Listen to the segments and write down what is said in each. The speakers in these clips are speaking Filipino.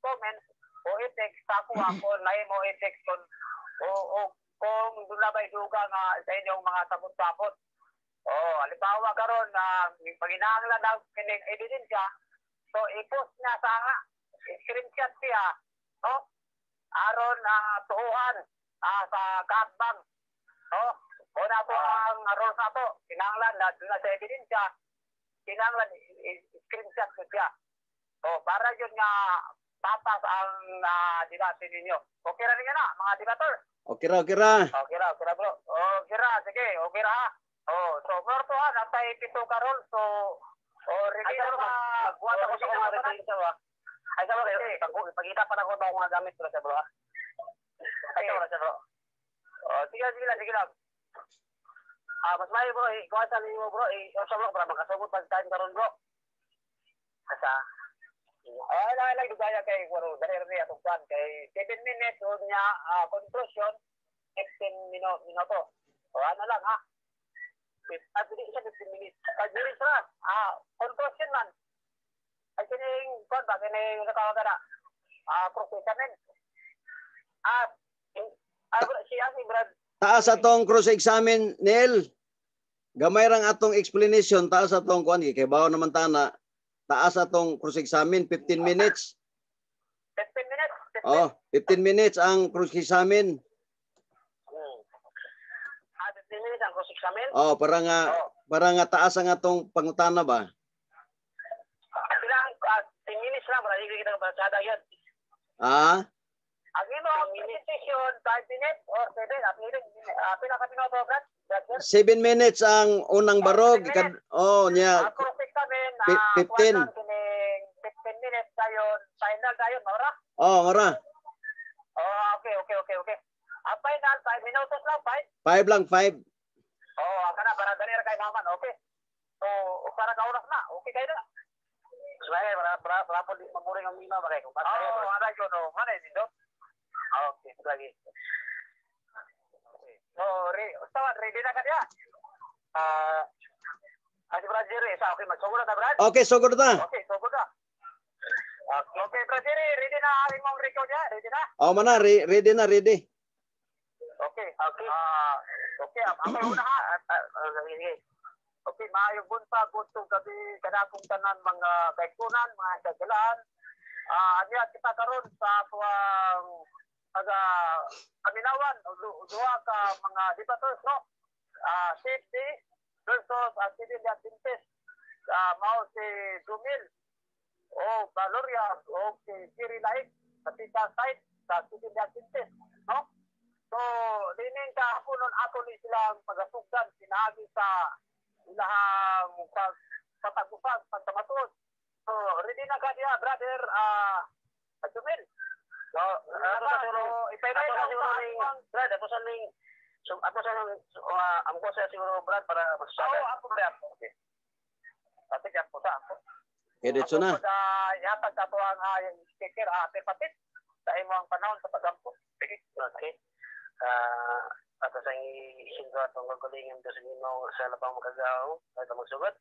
comment o i-text sa ako lain mo i-text o kung doon na ba iduga nga sa inyong mga sabot-sabot. Halimbawa karon na pag inaanglan na kining ebidensya, so i-post niya sa screenshot siya, no? Aron tuuhan sa kadbang. Una po ang rules na to, kinanglan na doon na sa ebidensya, kinanglan screenshot ko siya. Para yun nga papas ang debate ninyo. Okay ra ninyo na, mga debator? Okay ra. Okay ra bro. Okay ra, sige, okay ra ha. So Marto ha, natay pito karon. So ready na ba? Magbuhat ako sa mga referensya ba? Ay sa mga pagkita pa na ko mga gamit ko sa bro ha. Ay sa bro. Sige lang. Mas may bro, ikuwasan ninyo bro, sa bro para makasabot pag time karon bro. Asa? Ay dugaya kay Waro, dali atong plan kay 7 minutes niya conclusion 15 minuto. Ano lang ha. At hindi siya 15 minutes. 5 minutes na. Conclusion man. Ay kining kon ba kining natawag na. Cross-examine. Siya si Brad. Taas atong cross-examine, Neil. Gamay rang atong explanation, taas atong kuan kay bawo naman tana. Taas atong cross-examine 15 minutes. 15 minutes? 15 minutes ang cross-examine. 15 minutes ang cross-examine? Para nga taas ang atong pangutana ba? Bilang 10 minutes lang para hindi kita basada yan. Ang imong presentation 5 minutes or 7 pila ka minuto Brad? 7 minutes ang unang barog. Nya. Cross-examine 15 minutes dayon final dayon mora? Mora. Okay. Ang final 5 minutos lang 5 lang 5. Kana para dali ra kay maman, okay. So para ka oras na, okay kayo na. Saya para po di mamuring ang mina ba kay kung ara yo no, mana dito? Okay, lagi. Ready na ka dia? Adi Brad Jerry, okay, magsugod na Brad? Okay, sugod na. Okay, sugod na. Okay, Brad Jerry, ready na ang imong record ya? Ready na? Mana, ready. Okay. Okay, ako una ha. Okay, maayong buntag, gustong gabi, kanakong tanan mga kaikunan, mga kagalaan. Anya kita karon sa tuwang paminawan, duha ka mga debaters, no? Safety versus civil advantage. Mao si Jumil Valoria si Siri Laik sa tita side sa civil advantage, no? So, dining kahaponon ato ni silang pagasugdan pinagi sa ilahang pagpatagusan, pagtamatuod. So, ready na ka diya, brother Jumil? So, ipay-pay ka siguro ning Brad, ako sa ning ang ko sa siguro Brad para magsasabi. Ako Brad. Okay. Ate ka po sa ako. Diretso na. Yatag ka to ang sticker perpatit sa imong panahon sa pagampo. Okay. Ato sa isinto atong gagalingan sa Ginoo sa labang magagaw at magsugod.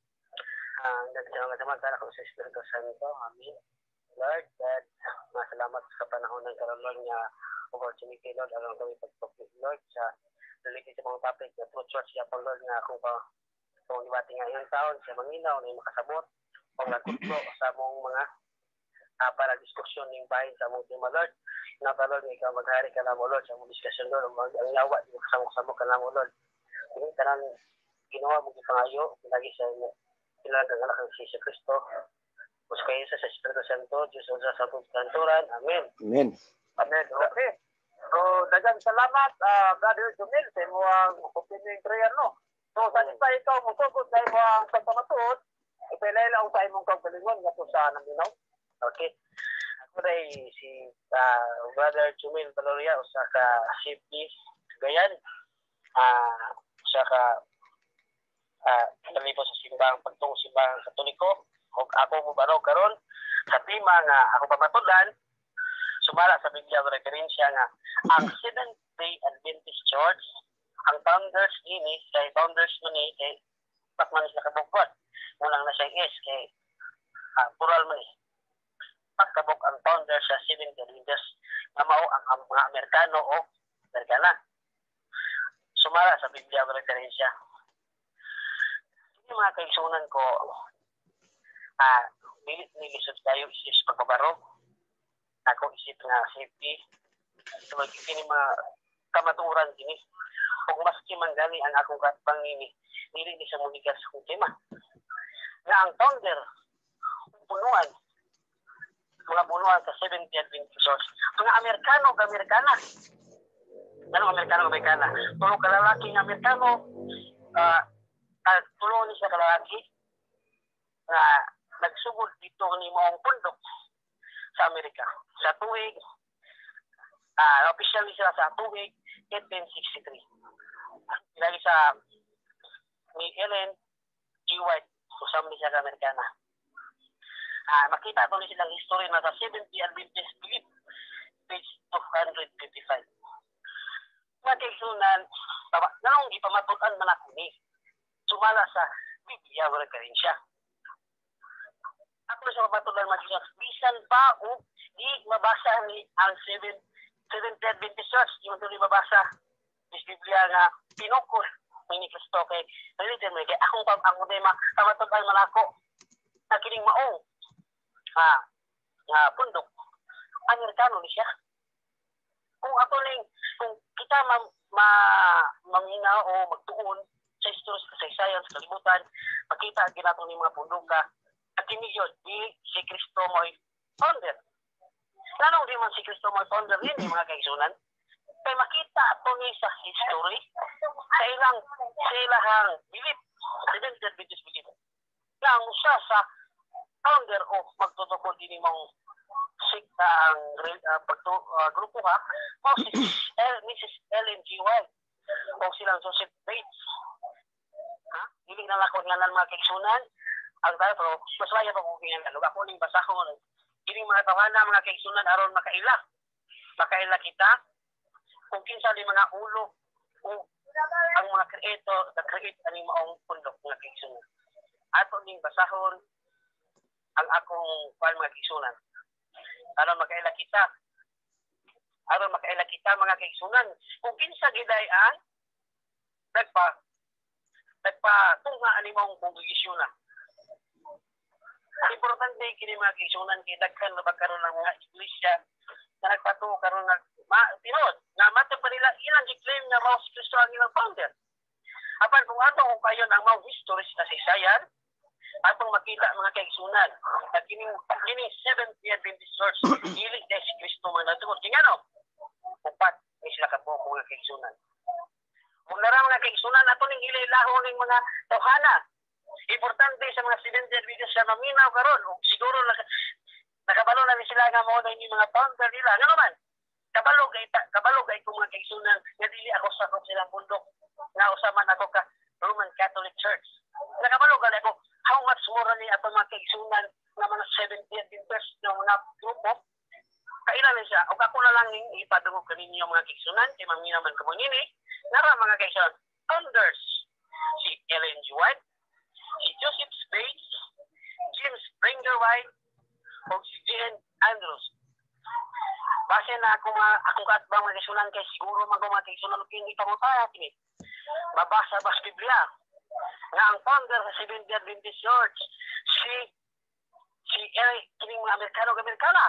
Nagsilang samantala ko sa Espiritu Santo. Amen. Lord, that masalamat sa panahon ng karon nga opportunity, Lord, alam kami pagpapit, Lord, sa related sa mga topic na true church siya po, Lord, nga kung dibati nga yung taon, siya manginaw na yung makasabot, kung nagkutlo sa mong mga para diskusyon ng bahay sa mong tema, Lord. Lord, ikaw maghari ka na mo, Lord, sa mong diskusyon, Lord, ang yawa, yung kasama ka na mo, Lord. Hindi ka nang ginawa mong ipangayo, lagi sa ilagang anak ng Jesus Cristo. Mas kayo sa Espiritu Santo, Diyos o sa pagkanturan. Amen. Amen. Okay. So, dagang salamat, Brother Jumil, sa iyong opening prayer, no? So, sa ikaw, musugod sa iyong pagpamatuod, ipilay lang sa iyong kagalingon, nga to sa naminaw. Okay. Ako rin si Brother Jumil Valoria, o sa ka-safety Gayan, sa kalipo sa pagtong simbang Katoliko, o ako mo baro karon sa tema nga ako pamatudlan, sumala sa Biblia referensya nga ang Seventh-day Adventist Church, ang founders ini kay patman sa kabugwat. Unang na siya is kay plural man pagkabok ang founder sa Seventh Adventist na mao ang mga Amerikano o Amerikana. Sumara sa Biblia ang referensya. Yung mga kaigsunan ko, nilisod tayo isip pagbabarog. Ako isip nga safety. So, ini mga kamaturan ini. Kung maski man gani ang akong pangini, nili ni sa munigas kong tema. Nga ang founder, punuan, mga bunuan sa 70 Adventist Church. Mga Amerikano, Amerikana. Anong Amerikano? Tulong kalalaking Amerikano, tulong ni sa kalalaki na nagsugod dito ni Maong Pundok sa Amerika. Sa tuwig, officially sila sa tuwig, 1863. Lagi sa ni Ellen G. White, usam ni siya Amerikana. Makita ito ni silang history na sa 70 Adventist Philip, page 255. Mga kaigsunan, nanong ipamatutan man ako ni, sumala sa Biblia o referensya. Ako sa pamatutan mga kaigsunan, bisan pa o di mabasa ni ang 70 Adventist Church, yung tuloy mabasa ni Biblia nga pinukol ni Kristo kay nalitin mo, kay akong tema, pamatutan man ako, na kining maong pundok, Amerikano ni siya. Kung kita mamina o magtuon sa history, sa science, sa kalibutan, makita ginatong ni mga punduka, at hindi yun, si Kristo mo'y founder. Lanong di man si Kristo mo'y founder rin, mga kaigsunan. Kaya makita ito ni sa history, sa ilahang bilip, sa Adventist bilip. Yang siya sa founder o magtutukod din mong ang grupo ha, Mrs. Ellen G. White o silang Joseph Bates. Hindi na lakon nga ng mga kaigsunan ang tayo, pero mas laya pa kung kinyan. Ako ning basahon, hindi mga tawana mga kaigsunan aron makaila kita kung kinsa di mga ulo o ang mga create ani maong pundok mga kaigsunan. Ato ning basahon ang akong mga kaigsunan aron makaila kita mga kaigsunan kung kinsa giday ang nagpatunga ani maong kongregasyon na. Importante kini mga kaigsunan kay daghan na magkaroon ng mga iglesia na nagpatuo karon nga pinod na matag pa nila ilang gi-claim nga mao si Kristo ang ilang founder. Apan kung ato kung kayo ang mao history sa Isayan, atong makita mga kaigsunan at kining 70th Adventist Church dili dahil si Kristo man natungod kingano upat ni sila kapo mga kaigsunan. Kung narang mga kaigsunan ato ning ilaho ning mga tawhana, importante sa mga 70th Adventist sa maminaw karon ug siguro nakabalo na ni sila nga mao na ini mga founder nila ngano man kabalo kay kung mga kaigsunan nga dili ako sakop silang bundok nga usaman ako ka Roman Catholic Church. Nakabalo gali ako how much more ni ato mga kaigsunan nga mga 70th Adventist ng mga grupo kailan siya o ako na lang ning ipadungog kaninyo mga kaigsunan kay maminaw man kamo nini nara mga kaigsunan founders si Ellen G. White, si Joseph Bates, James Springer White o si J.N. Andrews. Base na akong katbang mga kaigsunan kay siguro mga kaigsunan kini ipamutaya kini mabasa ba sa Biblia nga ang founder sa 70th Adventist Church si kining mga Amerikana.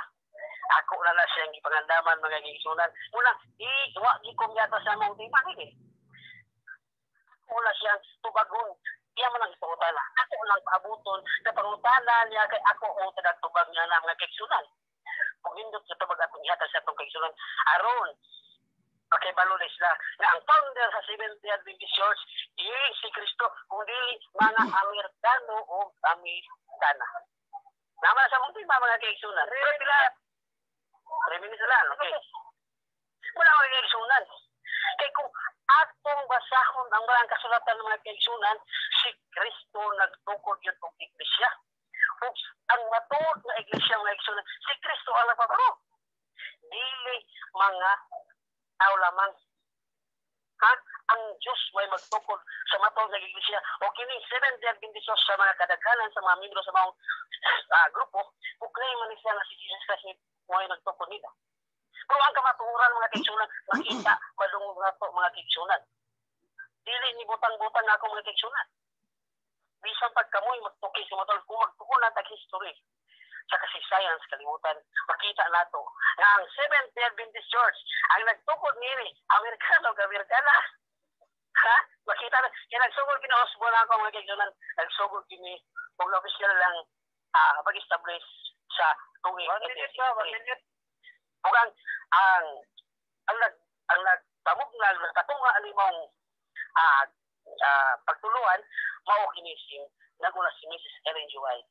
Ako na lang siyang ipangandaman mga kaigsunan. Muna, wa gikom yata sa mong tema ni. Ako na siyang tubagon. Iya man ang ipangutana. Ako lang paabuton na pangutana niya kay ako o tubag niya na mga kaigsunan. Kung hindi sa tubag atong ihata sa atong kaigsunan. Aron, okay, balulis na ang founder sa 70th Adventist Church si Kristo, kundi mga Amerikano o Amerikana. Naman sa muntin mga kaigsunan. 3 minutes lang, okay. Wala mga kaigsunan. Kaya kung atong basahon ang mga kasulatan ng mga kaigsunan, si Kristo nagtukod yun ang iglesia. Kung ang matuod na iglesia mga kaigsunan, si Kristo ang nagpaparo. Dili mga tao lamang. ang Diyos may magtukod sa matong nga iglesia o kini Seventh-day Adventist sa mga kadaghanan sa mga membro sa mga grupo kung claim man siya nga si Jesus Christ may nagtukod nila. Pero ang kamatuoran mga kaigsunan, makita malungog na to mga kaigsunan. Dili ni butang-butang ako mga kaigsunan. Bisan pag kamoy magtuki si Matol, kung magtuko na tag-history sa kasaysayan sa kalimutan, makita nato nga ang Seventh-day Adventist Church ang nagtukod nini Amerikano Amerikana. Ha? Makita na, kaya nagsugod kinausbo na ako mga kaigsunan, nagsugod kini kung official lang pag-establish sa tuwing. Kung ang nagpamugnal, nagkatunga alimong pagtuluan, mao kinising naguna si Mrs. Ellen G. White.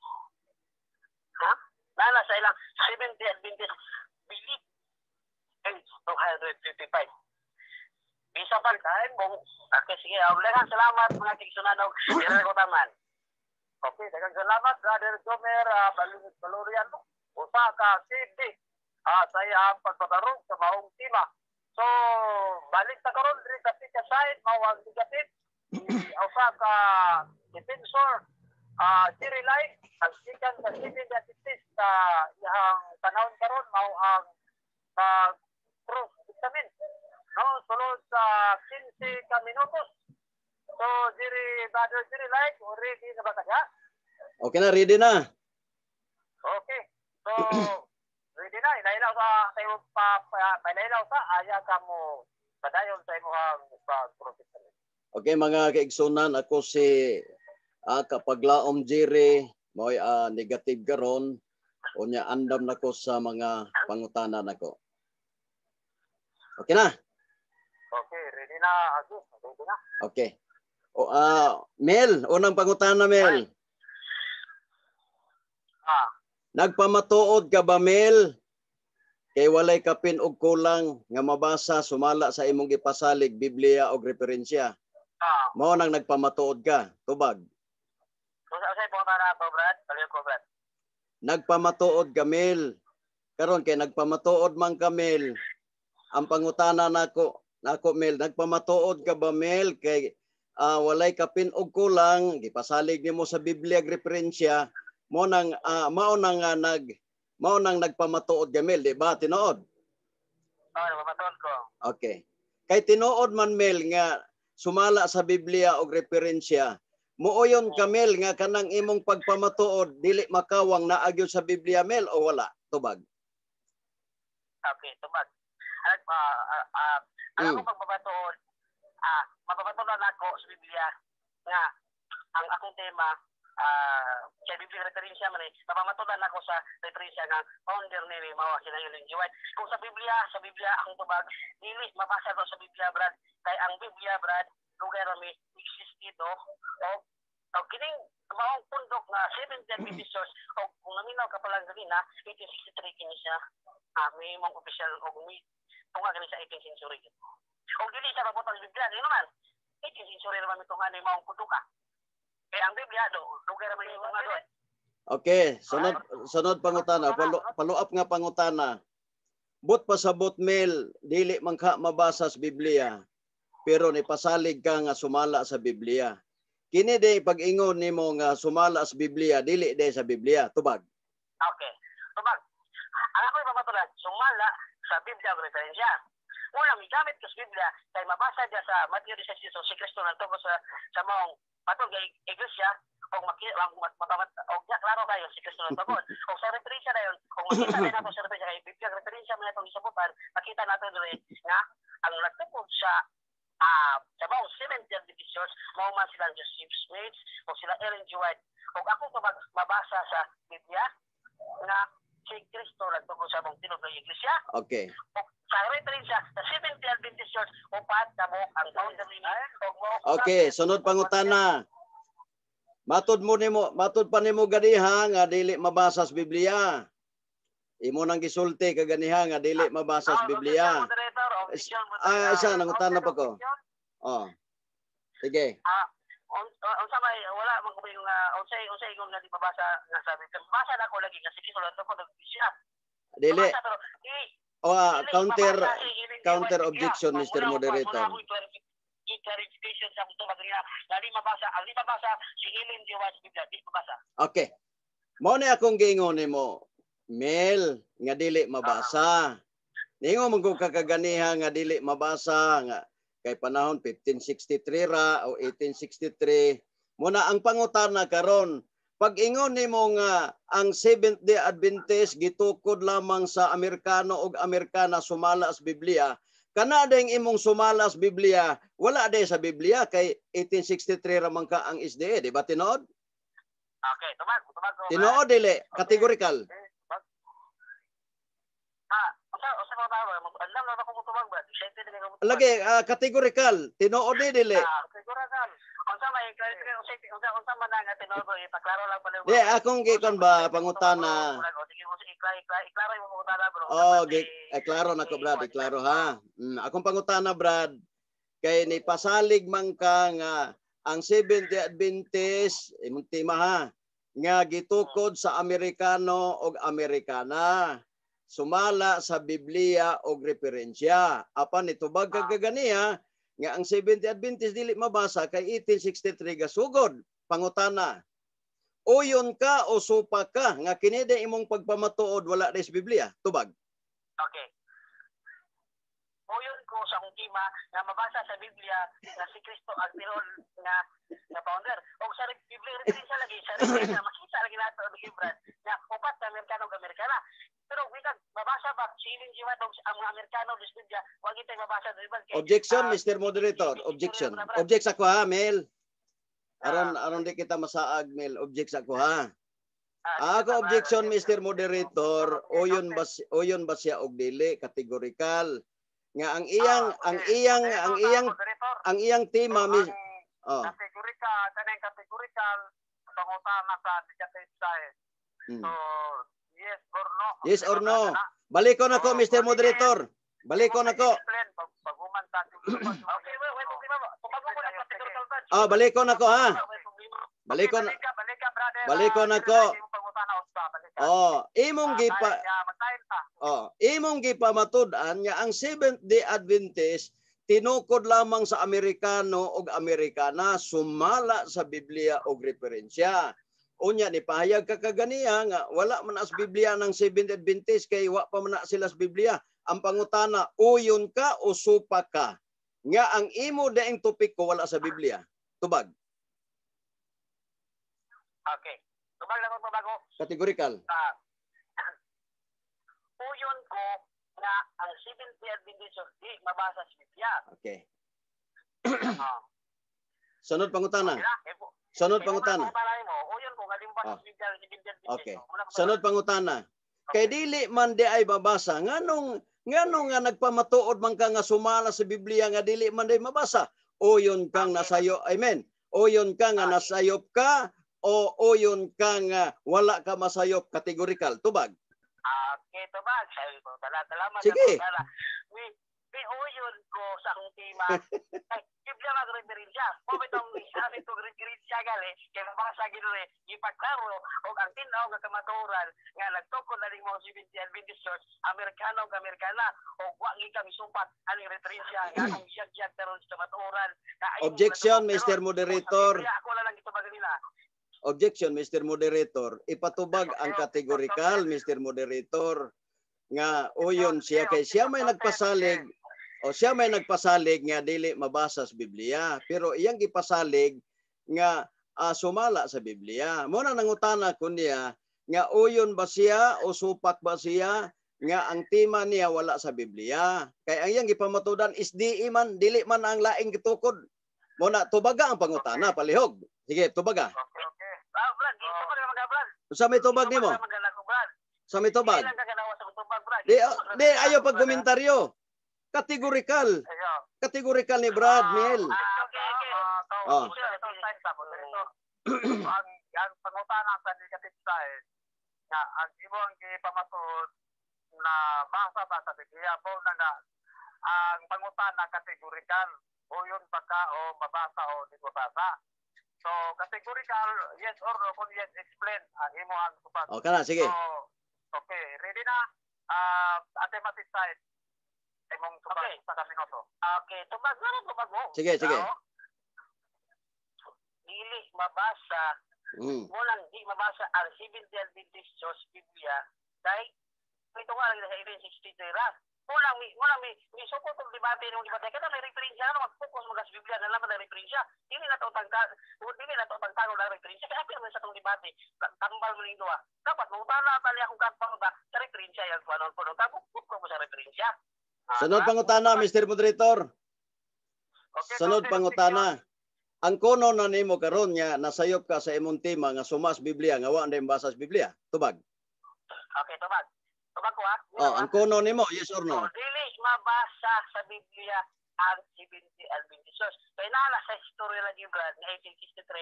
Ha? Nana sa ilang 70 Adventist belief age 255. Bisa pa kain mong okay, sige, daghang salamat mga kaigsunan og iragotaman. Okay, daghang salamat Brother Jomer Valoriano. Usa ka CD sa iyang pagpatarong sa maong tema. So, balik ta karon diri sa pika side mao ang negative. Usa ka defensor Jerry Light ang sikan sa Seventh-day Adventist sa iyang panahon karon mao ang cross examine. No, sulod sa 15 ka minutos. So, Brother Jerry Light, ready na ba kaya? Okay na, ready na. Okay. So, ready na. Inailaw sa tayo painailaw sa aya ka mo padayon sa imong pag-profit. Okay, mga kaigsunan, ako si Kapaglaom Jerry, mo'y negative karon unya andam nako sa mga pangutanan nako. Okay na? Okay, ready na. Ready na. Okay. Mel, unang pangutana, Mel. Nagpamatuod ka ba, Mel? Kay walay kapin og kulang nga mabasa sumala sa imong gipasalig Biblia og referensya. Mao nang nagpamatuod ka, tubag. Sa pangutana po, Brad. Paliw ko, Brad. Nagpamatuod ka, Mel. Karon kay nagpamatuod man ka, Mel. Ang pangutana nako Mel, nagpamatuod ka ba, Mel, kay walay kapin og kulang gipasalig nimo sa Biblia ug referensya, mao nang nagpamatuod ka, Mel, di ba? Tinuod? Nagpamatuod ko. Okay. Kay tinuod man, Mel, nga sumala sa Biblia og referensya, muuyon ka, Mel, nga kanang imong pagpamatuod dili makawang naagyo sa Biblia, Mel, o wala? Tubag. Okay, tubag. Alam ko pagpapatuod, mapapatuod na ako sa Biblia nga ang akong tema sa Biblia referensya man napamatudan ako sa referensya nga founder ni Mao Ellen G. White. Kung sa Biblia akong tubag, dili mabasa ko sa Biblia, Brad. Kay ang Biblia, Brad, lugar may exist dito o kining maong pundok na Seventh-day Adventist Church o kung naminaw ka palang ganina 1863 kini siya may mong official o may tunga gani sa 18th century. O dili siya mabutang Biblia, di naman 18th century naman ito nga ni maong pundoka. Kaya ang Biblia lugar naman yung tunga doon. Okay, sunod pangutana, follow up nga pangutana. But pasabot, Mel, dili man ka mabasa sa Biblia, pero nipasalig ka nga sumala sa Biblia. Kini day pag-ingon nimo nga sumala sa Biblia, dili day sa Biblia, tubag. Okay, tubag. Ang ako ipapatulan, sumala sa Biblia ang referensya. Unang migamit ko sa Biblia, kay mabasa dia sa Matthew 16, si Kristo nagtugo sa maong patog iglesia, o klaro kayo si Kristo nagtugo. O sa referensya na yun, kung makita na nato sa referensya, kay Biblia referensya mo na itong isabutan, makita nato doon nga ang nagtukod sa maong Seventh-day Adventist Church, maong man sila Joseph Smith, o sila Ellen G. White. O ako mabasa sa Biblia, nga si Kristo nagtukod sa mong tinod ng iglesia. Okay. O sa referensya, sa Seventh-day Adventist Church, upat na mo ang founder ni Okay, sunod pangutana. Matod pa nimo ganiha nga dili mabasa sa Biblia. Imo nang gisulti ka ganiha nga dili mabasa sa Biblia. Isa nangutana pa ko. Oh. Sige. Unsa may wala man ko yung unsay kung nga di mabasa nga sabi. Basa na ko lagi kasi kisulat ko ng Biblia. Dili. Counter objection, Mr. Moderator. clarification sa akong tubag niya. Dali mabasa, ang di mabasa, si Ellen G. White Biblia, di mabasa. Okay. Mao ni akong giingon nimo, Mel, nga dili mabasa. Ningo man ko kakaganiha nga dili mabasa nga kay panahon 1563 ra o 1863. Muna ang pangutana karon, pag ingon nimo nga ang Seventh-day Adventist gitukod lamang sa Amerikano ug Amerikana sumala sa Biblia, kana ding imong sumala sa Biblia, wala day sa Biblia kay 1863 ra man ka ang SDA, di ba tinuod? Okay, tubag ko. Tinuod dili, categorical. Usa ba alam na ako tubag ba? Siyempre dili ko. Lagi categorical, tinuod dili. Categorical. Unsa may unsa man nga tinuod ipaklaro lang pala. Di akong gikon ba pangutana. Sige, iklaro mo pangutana bro. Klaro na ko Brad, iklaro ha. Akong pangutana Brad, kay ni pasalig man ka nga ang Seventh-day Adventist, imong tema ha, nga gitukod sa Amerikano ug Amerikana. Sumala sa Biblia og referensya. Apan nitubag kaganiya nga ang Seventh-day Adventist dili mabasa kay 1863 gasugod. Pangutana, uyon ka o supa ka nga kini imong pagpamatuod wala sa Biblia? Tubag. Okay. Uyon ko sa akong tema nga mabasa sa Biblia na si Kristo ang tirol nga founder. O sa Biblia referensya lagi sa referensya makita lagi nato og Brad nga upat sa Amerikano ug Amerikana. Pero witag mabasa ba si Ellen G. White ang mga Amerikano sa Biblia, wag ito mabasa sa Biblia. Objection, Mr. Moderator. Objection. Object sa ko ha, Mel. Aron di kita masaag, Mel. Object sa ko ha. Ako objection, Mr. Moderator. Oyon ba siya og dili categorical. Nga ang iyang tema categorical pangutana sa dikataysay. So yes or no. Balikon ako, Mr. Moderator. Balikon ako. Balikon ako ha. Balikon ako. Imong gipamatud-an nga ang Seventh-day Adventist tinukod lamang sa Amerikano ug Amerikana sumala sa Biblia og referensya. Unya ni pahayag ka kaganiya nga wala man as Biblia ng Seventh-day Adventist kay wa pa man sila sa Biblia. Ang pangutana, uyon ka o supa ka? Nga ang imo daing topik ko wala sa Biblia. Tubag. Okay. Tubag lang ko bago. Categorical. Uyon ko nga ang Seventh-day Adventist di mabasa sa Biblia. Okay. Sunod pangutana. Sunod pangutana. Okay. Sunod pangutana. Kay dili man di ay mabasa, nganong nga nagpamatuod man ka nga sumala sa Biblia nga dili man di mabasa? Uyon kang nasayo, amen. Uyon ka nga nasayop ka o uyon ka nga wala ka masayop, categorical. Tubag. Okay, tubag. Salamat. Sige. Uyon ko sa akong tema. Biblia mag-referensya. Kung itong sabi itong referensya gali, kaya mabasa ginure, ipaklaro o ang tinaw nga kamaturan nga nagtukod na rin mga Seventh-day Adventist Church, Amerikano ug Amerikana, o wag kami sumpat aning referensya nga ang yag-yag taron sa kamaturan. Objection, Mr. Moderator. Ako lang ito ba nila. Objection, Mr. Moderator. Ipatubag ang categorical, Mr. Moderator. Nga uyon siya kay siya may nagpasalig nga dili mabasa sa Biblia, pero iyang gipasalig nga sumala sa Biblia. Mo na nangutana ko niya nga uyon ba siya o supak ba siya nga ang tema niya wala sa Biblia. Kay ang iyang gipamatudan is dili man ang laing gitukod. Mo na tubaga ang pangutana palihog. Sige, tubaga. Okay. Brad, tubag na Brad. Sa may tubag nimo? Sa may tubag? Di ayo pag komentaryo. Categorical. Categorical ni Brad, Mel. Ang pangutana sa dikataysay nga ang imong gipamatud na basa ba sa Biblia po nga ang pangutana categorical o yun pa ka o mabasa o di mabasa. So categorical yes or no kung yes explain ang imong tupad. Okay na, sige. So okay, ready na? Ate Matitsay. imong tubag sa kaminoto. Okay, tubag mo. Sige. Dili mabasa, walang di mabasa ang 70 Adventist Church Biblia dahil ito nga lang sa 1863 ra. Walang may sukot ng debate ng debate kada may referensya na mag-focus mo sa Biblia na lamang na referensya. Dili na to tagtago na referensya kaya pero sa tong debate tambal mo ning duha. Dapat mo tala tali akong katpang ba sa referensya yan panon tago mo sa referensya. Sunod pangutana, Mr. Moderator. Sunod pangutana. Ang kono na nimo karon nga nasayop ka sa imong tema nga sumas Biblia nga wa nday basas Biblia. Tubag. Okay, tubag. Tubag ko ha. Ang kono nimo, yes or no? Dili mabasa sa Biblia ang 70 Adventist Church. Kaya nala sa history lagi Brad na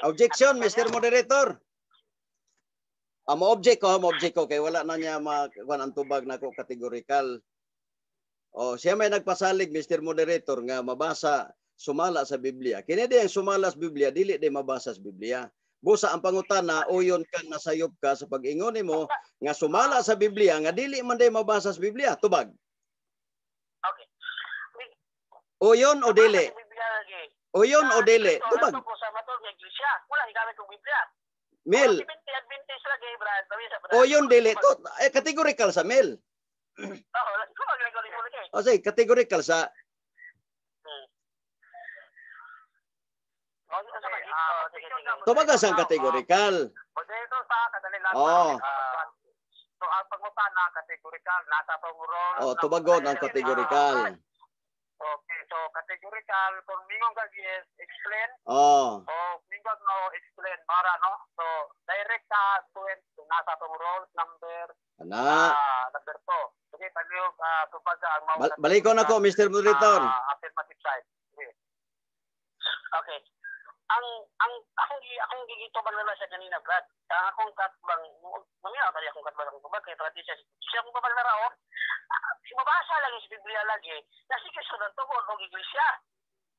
1863. Objection, Mr. Moderator. Mo-object ko kay wala na niya makuan ang tubag nako kategorikal. Siya may nagpasalig, Mr. Moderator, nga mabasa sumala sa Biblia. Kini di ang sumala sa Biblia, dili di mabasa sa Biblia. Busa ang pangutana, uyon kang nasayop ka sa pag-ingon nimo nga sumala sa Biblia nga dili man day mabasa sa Biblia. Tubag. Okay. Uyon o dili? Uyon o dili? Tubag. Wala higamit kong Biblia. Mel. Uyon dili? Categorical sa Mel. Sige, categorical sa tumagas ang kategorikal. So ang pangutana kategorikal nasa pangurol. Tubagon ang kategorikal. Okay, so categorical kung mingong ka explain. Mingong no explain para no. So direct ka to nasa pangurol number number 2. Okay, paliog tubag ang mao. Balikon ako, Mr. Moderator. Affirmative side. Okay. Akong gigito ba nila sa kanina, Brad? Akong katbang, mamaya kaya akong katbang tubag, kaya tradisya siya akong babag mabasa lagi sa Biblia lagi, na sige sunod to kung iglesia.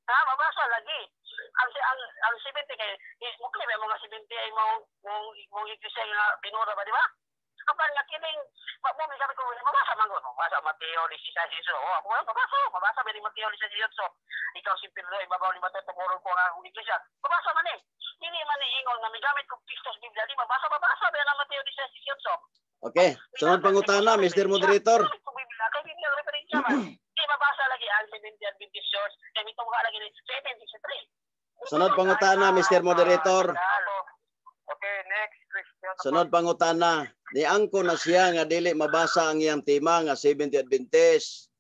Mabasa lagi. Ang 70 kay, mukli may mga 70 ay mong iglesia nga pinura ba, di ba? Kapag nakining, sabi ko, mabasa man ko, mabasa Mateo 16:18. Mabasa ba ni Mateo 16:18? Ikaw si Pedro, ibabaw ni Mateo, tumurong ko nga ang iglesia. Mabasa man Hindi man ingon na may gamit kong Pistos Biblia, di mabasa ba na Mateo 16:18? Okay, sunod pangutana, Mr. Moderator. Mabasa lagi ang 70 Adventist Church, kaya itong mga lagi 763. Sunod pangutana, Mr. Moderator. Okay, next question. Sunod pangutana, niangko na siya nga dili mabasa ang iyang tema nga 70 Adventist.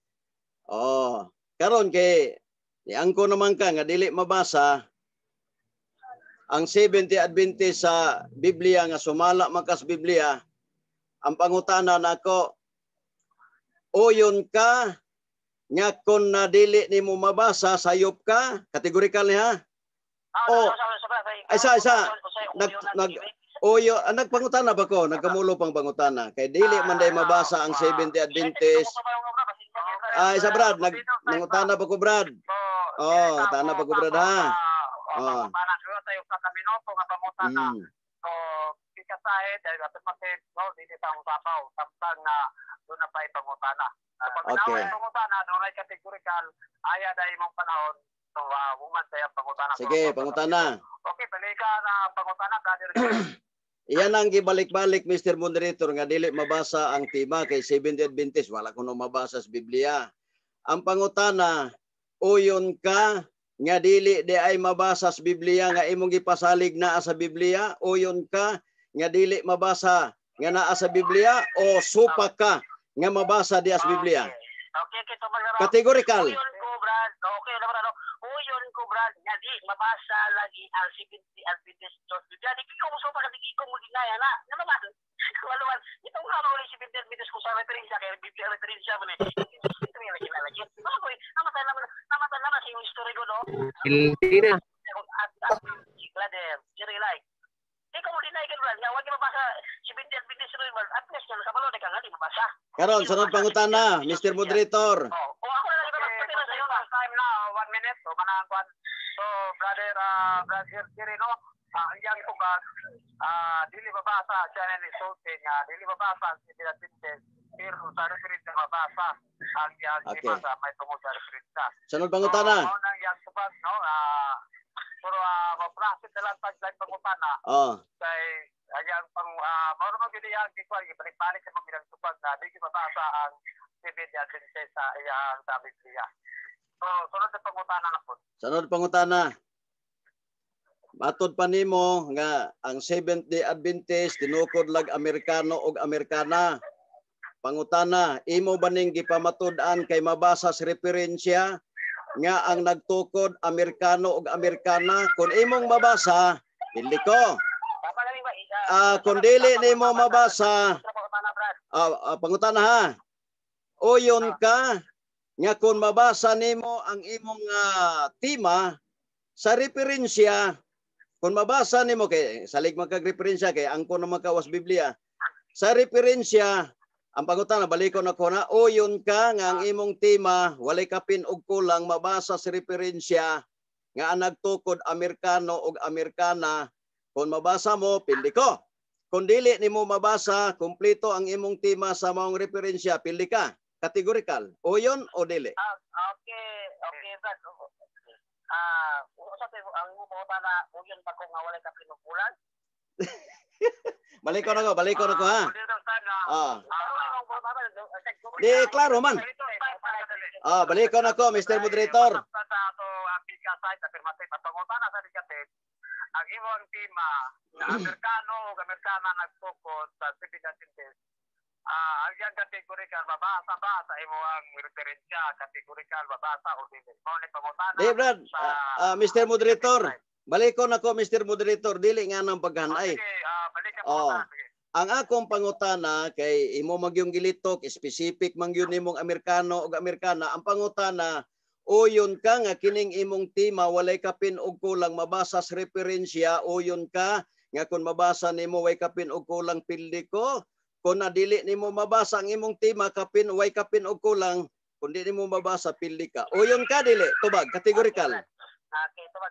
Karon kay niangko naman ka nga dili mabasa ang 70 Adventist sa Biblia nga sumala makas Biblia. Ang pangutana nako, uyon ka nga kung na dili nimo mabasa sayop ka, kategorikal niya. Isa nagpangutana ba ko? Nagkamulo pang pangutana. Kay dili man day mabasa ang 70 Adventist. Isa Brad, nagpangutana ba ko Brad? Tana ba ko Brad ha? So, kikasahe dahil automatic no dili ta usapaw samtang na doon na pa pangutana. So, pag pangutana doon ay categorical aya dahil mong panahon. So, woman tayo pangutana. Sige, pangutana. Okay, palika na pangutana brother. Iyan ang gibalik-balik, Mr. Moderator, nga dili mabasa ang tema kay 70 Adventist. Wala ko na mabasa sa Biblia. Ang pangutana, uyon ka nga dili di ay mabasa sa Biblia nga imong gipasalig naa sa Biblia. Uyon ka nga dili mabasa nga naa sa Biblia o supak ka nga mabasa di sa Biblia. Okay, categorical. Uyon ko, Brad. Okay, uyon ko, Brad. Nga di mabasa lagi ang 70 Adventist Church Biblia. Di ko mo supak, di ko mo ginaya na. Naman, kawaluan. Itong nga mga 70 Adventist ko sa referensya, kaya Biblia referensya mo na. Ito yung lagi. Namatan naman sa yung history ko, no? Hindi na. Jerry like. Di ko mo dinay ka, Brad. Nga, huwag yung mabasa 70 Adventist Church Biblia. At least, sa malo, di ka nga di mabasa. Karon, sunod pangutana, Mr. Moderator. Ako na lang ito sa iyo. Time na, 1 minute. So, manangkuan. So, brother Jerry, no? Iyang tugas, dili babasa siya na insulting, dili babasa si Adventist, pero sa reference na babasa. ang yang Okay. tema sa may tungod sa referensya. Sunod pangutana. Mao nang yang subag no pero ma-process na lang tagline pangutana Oh. kay ayang pang mao naman gid yang gikuan gibalik-balik sa mga subag na di mabasa ang Seventh-day Adventist sa iyang sa Biblia. So sunod na pangutana na po. Sunod pangutana. Matod pa nimo nga ang Seventh-day Adventist tinukod lag Amerikano ug Amerikana. Pangutana, imo ba ning gipamatud-an kay mabasa sa referensya nga ang nagtukod Amerikano ug Amerikana? Kung imong mabasa, pili ko. Kung dili nimo mabasa, pangutana ha. Uyon ka nga kung mabasa nimo ang imong tema sa referensya, kung mabasa nimo kay salig magkag-referensya kay angko na magkawas Biblia. Sa referensya, ang pangutana balikon ako na uyon ka nga ang imong tema walay kapin og kulang mabasa sa referensya nga ang nagtukod Amerikano ug Amerikana. Kung mabasa mo, pili ko. Kung dili nimo mabasa, kumpleto ang imong tema sa maong referensya, pili ka. Categorical. Uyon o dili? Okay, Brad. Usa tayo ang pangutana uyon pa ko nga walay kapin og kulang. Balikon ako ha. Di, klaro man. Balikon ako, Mr. Moderator. Ang imong tema na Amerikano o Amerikana nagtukod sa Seventh-day Adventist. Ang yang kategorikal babasa ba sa imong referensya kategorikal babasa o dili? Mao ni pangutana. Di, Brad. Mr. Moderator. Balikon ako, Mr. Moderator. Dili nga ng paghanay. Ang akong pangutana kay imo magyong gilitok specific man gyud nimong Amerikano ug Amerikana. Ang pangutana uyon ka nga kining imong tema walay kapin og kulang mabasa sa referensya. Uyon ka nga kung mabasa nimo way kapin og kulang pildi ko. Kung nadili nimo mabasa ang imong tema kapin way kapin og kulang, kung di nimo mabasa pildi ka. Uyon ka dili tubag categorical. Okay, tubag.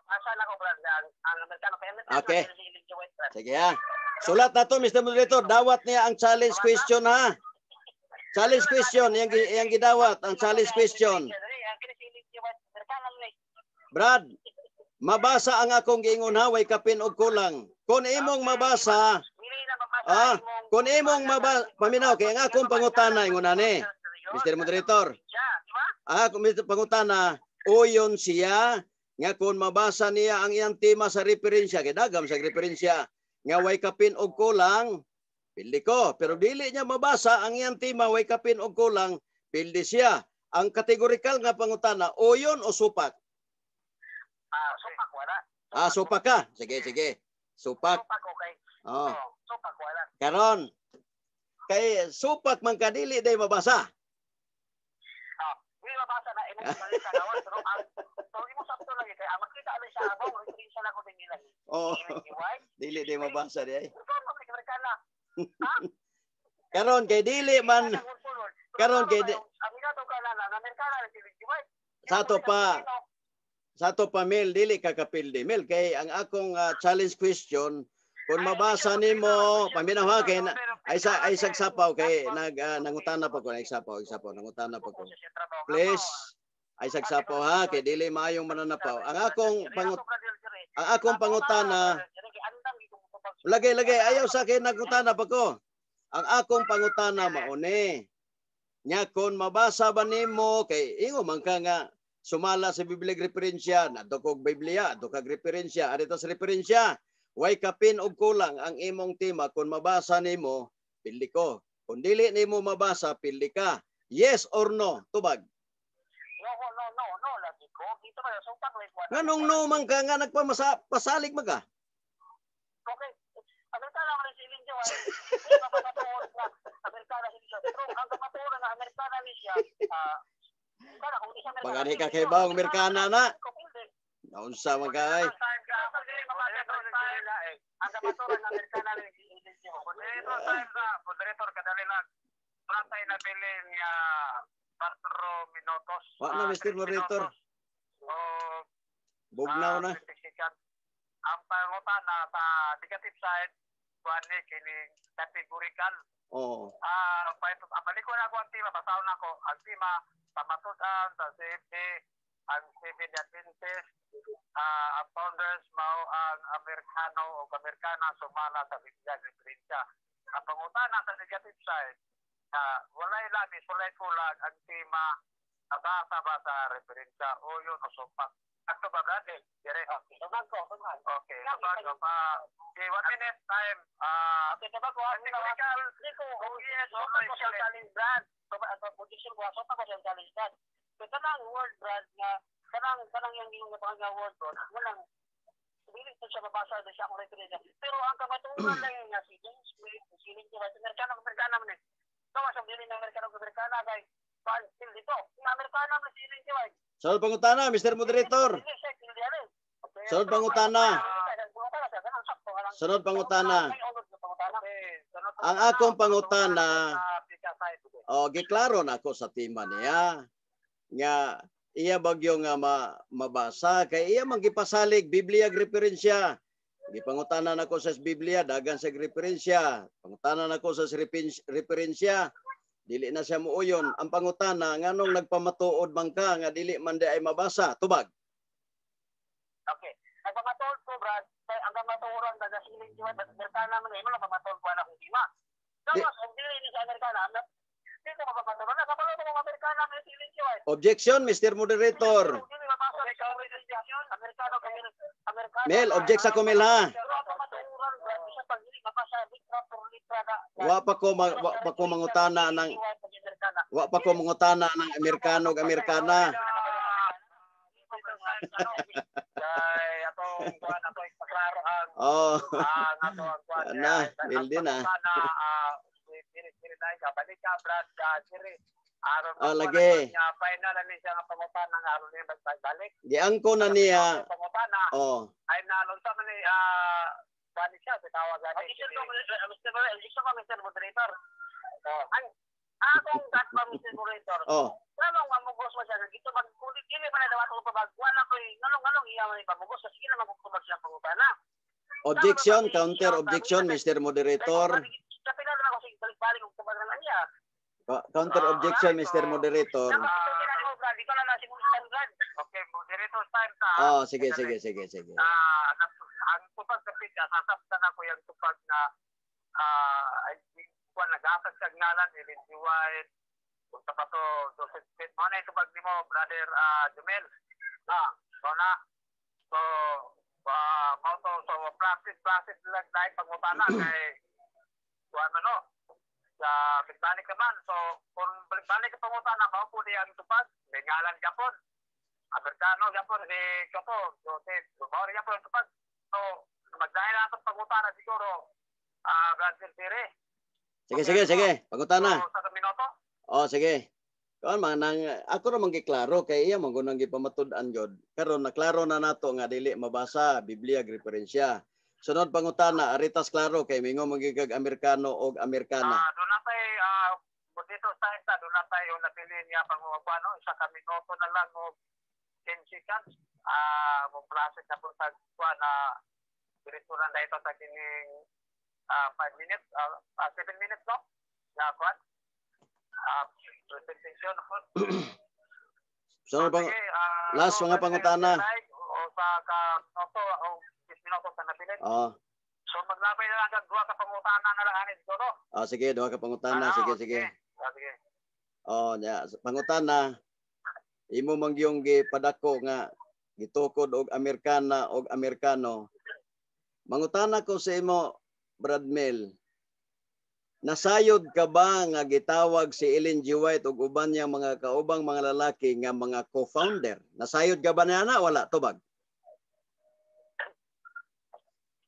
Asala ko Brad ang Amerikano Okay. Sige ha. Sulat na to, Mr. Moderator. Dawat niya ang challenge question ha. Challenge question. Yang gidawat. Ang challenge question. Brad, mabasa ang akong giingon ha. Way kapin og kulang. Kung imong mabasa, kung imong mabasa, paminaw, kaya ang akong pangutana, ingon ni, Mr. Moderator. Kung pangutana, uyon siya, nga kung mabasa niya ang iyang tema sa referensya, kay dagam sa referensya, nga way kapin og kulang, pildi ko. Pero dili niya mabasa ang iyang tema, way kapin og kulang, pildi siya. Ang kategorikal nga pangutana, uyon o supak? Supak wala. Supak ka. Sige. Supak. Supak okay. Supak wala. Karon, kay supak man kadili day mabasa. Hindi mabasa na imong balita gawan pero ang imo sakto lagi kay makita ali sa abong referensya na ko din nila. Dili day mabasa di ay. Amerikana. Karon kay dili man Sato pa Mel dili ka kapildi Mel kay ang akong challenge question kung mabasa nimo paminaw kay ay sagsapaw kay nangutana pa ko nangutana pa ko. Please ay sagsapaw ha kay dili maayong mananapaw. Ang akong pangutana lagay ayaw sa akin nagutana pa ko. Ang akong pangutana mauni. Nya kon mabasa ba nimo kay ingo man ka nga sumala sa Biblia referensya na kog Biblia kag referensya adto sa referensya way kapin og kulang ang imong tema kon mabasa nimo pildi ko. Kung dili nimo mabasa pildi ka. Yes or no? Tubag. No lagi ko. Dito ba supak like what? Nganong no man ka nga nagpasalig maga? Okay. Amerikana man silin jo ay. Amerikana silin jo. Pero ang kapaturo na Amerikana ni siya. Bagani ka kay baong Amerikana na. Naunsa man ka ay. Ang kapaturo na Amerikana ni siya. Moderator kadali lang. Plantay na bilin niya 4 minutos. Wa na Mr. Moderator. Bugnaw na. Ang pangutana sa negative side kuan ni kini categorical. Oo. ko ang tema, basaw na ko. Ang tema, pamatudan sa CFP, ang CFP Adventist, ang founders mao ang Amerikano o Amerikana sumala sa Biblia referensya. Ang pangutana sa negative side, walay labis, walay kulang ang tema basa ba sa referensya o yun o sumpak. Ako ba brother? Dire. Okay. Sabag ko. Okay. Sabag ko pa. Okay, 1 minute time. Okay, sabag ko. Technical. Oh yes. Okay, social challenge brand. Ang position ko sa social challenge brand. So kanang word brand nga kanang yung nga word brand. Walang hindi ko siya mabasa sa siya akong referensya. Pero ang kamaturan lang nga si James Smith, si Lindsay White, Amerikano man eh. Tawa sa dili ng Amerikano kay still dito. Yung Amerikano man si Lindsay White. Sunod pangutana, Mr. Moderator. Sunod pangutana. Sunod pangutana. Ang akong pangutana, giklaro na ako sa tema niya. Nga, iya bagyo nga mabasa. Kaya iya magipasalig, Biblia referensya. Gipangutana na ako sa Biblia, dagan sa referensya. Pangutana na ako sa referensya. Dili na siya muuyon. Ang pangutana, nganong nagpamatuod man ka nga dili man di ay mabasa? Tubag. Okay. Nagpamatuod ko, Brad. Ang kamatuoran na nasiling siya, Amerikana man eh, nagpamatuod ko na kung lima. Tapos, ang dili ni sa Amerikana, hindi ko mapapatuod na. Kapag mo Amerikana man nasiling siya. Objection, Mr. Moderator. Mel, object sa kumil ha. Wa pa ko mangutana ng Amerikano ug Amerikana. Oh. Na, bildi na. Oh, lagi. Giangko na niya. Oh. Ay nalunta man ni bani siya tawag gani. Mr. Moderator. Ang akong gatpa Mr. Moderator. Oh. Kanong mamugos mo siya dito magkulit dili man daw ato pabag wala ko nganong iya man pamugos sige na magkubag siya pangutana. Objection, counter objection, Mr. Moderator. Kapila na ako sige balik og pabag na niya. Counter objection, Mr. Moderator. Okay, moderator time ta. Oh, sige. Ang tupag kapit sasabtan ako yung tupag na nag-asag sa ngalan ni Lindsay White. Kung pa to Joseph Smith mo na itupag ni mo, brother Jumel. So na. So, practice lang dahil pagmutana kay sa balik naman. So, kung balik ka pangutana, maupuli ang tupag. May ngalan Japon. Amerikano Japon, Kyoto, Joseph, Lumori Japon tupag. So, magdahil na itong pangutana siguro, Brazil Siri. Sige. Pangutana. So, sa minuto? Oh, sige. Kuan man ako ra man giklaro kay iya man gunang gipamatud-an jud. Pero naklaro na nato nga dili mabasa Biblia referensya. Sunod pangutana, aritas klaro kay mingo magigag Amerikano og Amerikana. Doon na tayo, dito sa isa, doon na tayo napili niya panguwapano, isa ka minuto na lang o 10 seconds. Mag-process na po sa kuha na direkturan na ito sa kining 5 minutes, 7 minutes, no? Na kuha. Presentation po. Sunod pang last mga pangutana. O sa ka-minuto o 10 minuto sa napili. Oo. So maglabay na lang duha ka pangutana na lang ani siguro. Sige, duha ka pangutana, sige. Sige. Oh, nya pangutana. Imo mangyong gipadako nga gitukod og Amerikana og Amerikano. Mangutana ko sa imo, Brad Mel. Nasayod ka ba nga gitawag si Ellen G. White ug uban niyang mga kaubang mga lalaki nga mga co-founder? Nasayod ka ba na wala tubag?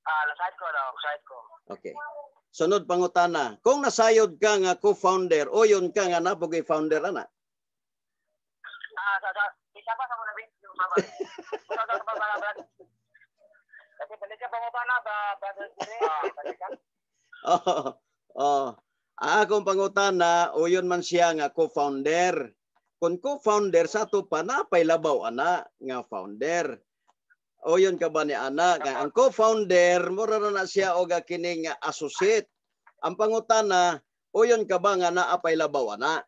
Nasayod ko. Okay. Sunod pangutana. Kung nasayod ka nga co-founder o yun ka nga napogi founder ana? Isa pa sa mga nabing kasi balik ka pangutana ba brother Jire? Akong pangutana o yun man siya nga co-founder. Kung co-founder sa to pa napay labaw ana nga founder. O yun ka ba ni ana nga ang co-founder mura na siya o kining associate. Ang pangutana o yun ka ba nga naapay labaw ana?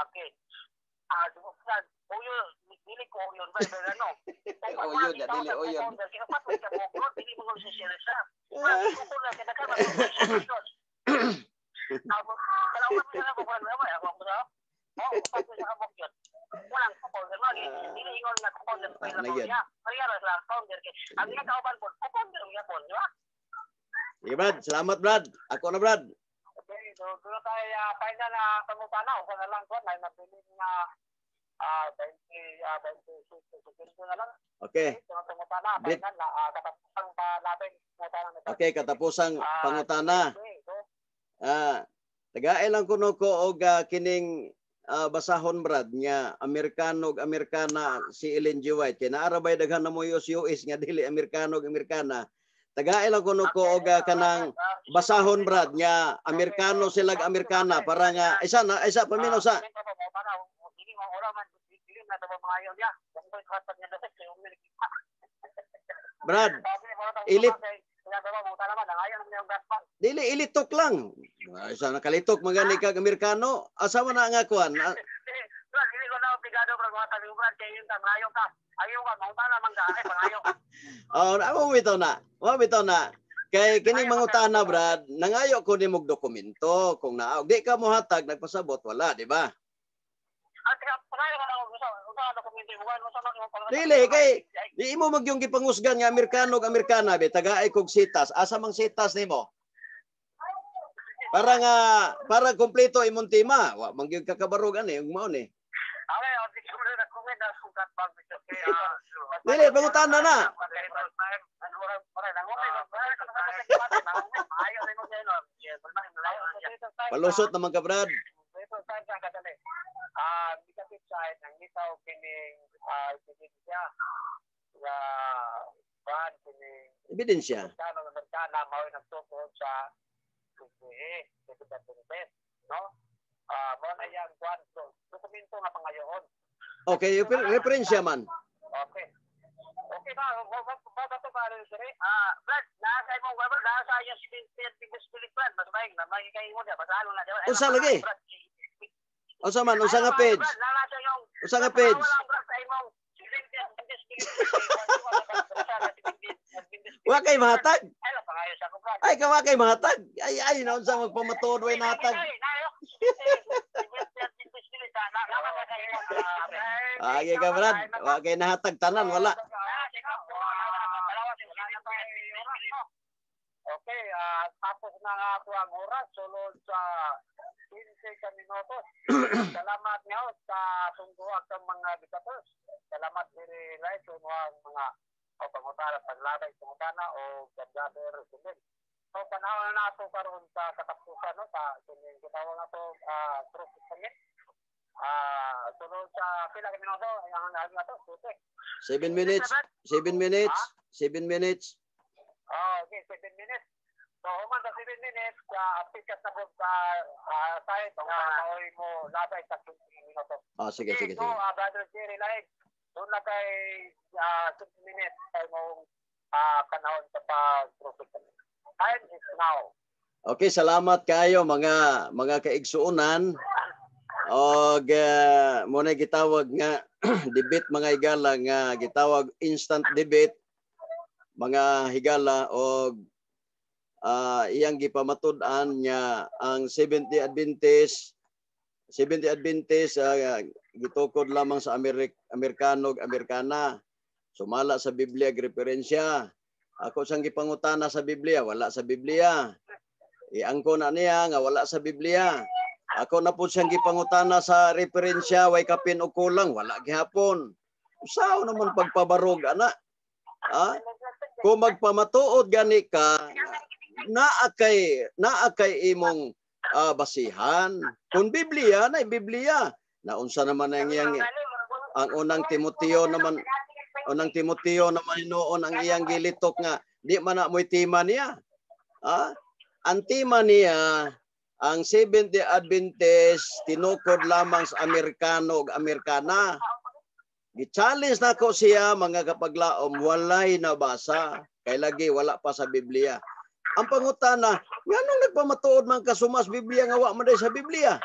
Okay. Dubukan. Uyo, dili ko uyo ba ano? Uyo na dili uyo. Kaya patay ka mo, dili mo sa siya. Ko na kada ka ba. Ako, kalawat ko na ko ba ba ako ba? Oh, patay sa abok yun. Walang kapal na lagi. Dili ingon na kapal na pa na niya. Kaya ra founder kay. Ang ginagawa po, founder niya po, di ba? Brad, salamat Brad. Ako na Brad. Okay, so doon tayo final na pangutana o na lang ko na nabilin na 20 na lang. Okay. Okay, katapusang pangutana. Tagaay lang kuno ko og kining basahon Brad nga Amerikano ug Amerikana si Ellen G. White. Kay naarabay daghan na mo US nga dili Amerikano ug Amerikana. Tagaay lang kuno ko og kanang basahon Brad nga Amerikano sila ug Amerikana para nga isa pamino sa Brad, ilitok lang. Isa nakalitok magani kag Amerikano. Asa man na nga kuan? Amo bitaw na. Kay kining mangutana Brad, nangayo ko nimog dokumento kung naa di ka mo hatag nagpasabot wala, di ba? Dili kay di mo magyong gipangusgan nga Amerikano ug Amerikana be tagaay kog sitas. Asa mang sitas nimo? Para kompleto imong tema. Wa man gyud kakabarog ani ug mao ni. Dili pangutana na. Palusot naman ka Brad. Ang itaw kining ebidensya na mao nagtukod sa no mo na yang kwan dokumento nga pangayoon. Okay, referensya man. Okay ba to para sir Brad nasa mo ba nasa yung spirit plan mas baik na magigay mo dia basalo na dia. Usa lagi. Usa man usa nga page. Usa nga page. Wa kay mahatag. Ay ka wa kay mahatag. Ay na unsa magpamatuod way nahatag. Agi ka Brad, wa kay nahatag tanan wala. Okay, tapos na nga ako ang oras sulod sa 15 minutos. Salamat niyo sa sungguhan sa mga diktators. Salamat diri live sa mga pangutana paglabay pangutana o gather sundin. So panahon na ato karon sa katapusan no sa kining gitawag ato process permit. Sunod sa pila ka minuto ang ato 7 minutes. 7 minutes. 7 minutes. Okay, 7 minutes. So, human sa 7 minutes, pikas na po sa site, maoy mo labay sa 15 minuto. Sige. So, Brother Jerry Live, doon na kay 15 minutes tayo mong panahon sa pag-profit. Time is now. Okay, salamat kayo mga kaigsuunan. Og muna gitawag nga debate mga higala nga gitawag instant debate mga higala og iyang gipamatud-an niya ang Seventh-day Adventist gitukod lamang sa Amerikano ug Amerikana sumala sa Biblia ug referensya. Ako sang gipangutana sa Biblia wala sa Biblia. Iangko na niya nga wala sa Biblia. Ako na po siyang gipangutana sa referensya way kapin o kulang wala gihapon. Usaw naman pagpabarog ana. Kung magpamatuod gani ka naa kay imong basihan. Kung Biblia na Biblia. Naunsa naman ang iyang ang unang Timoteo naman noon ang iyang gilitok nga di man na mo'y tima niya. Ang tima niya ang Seventh-day Adventist tinukod lamang sa Amerikano ug Amerikana. Gi-challenge nako siya mga kapaglaom walay nabasa kay lagi wala pa sa Biblia. Ang pangutana, nganong nagpamatuod man kasumas Biblia nga wa man sa Biblia?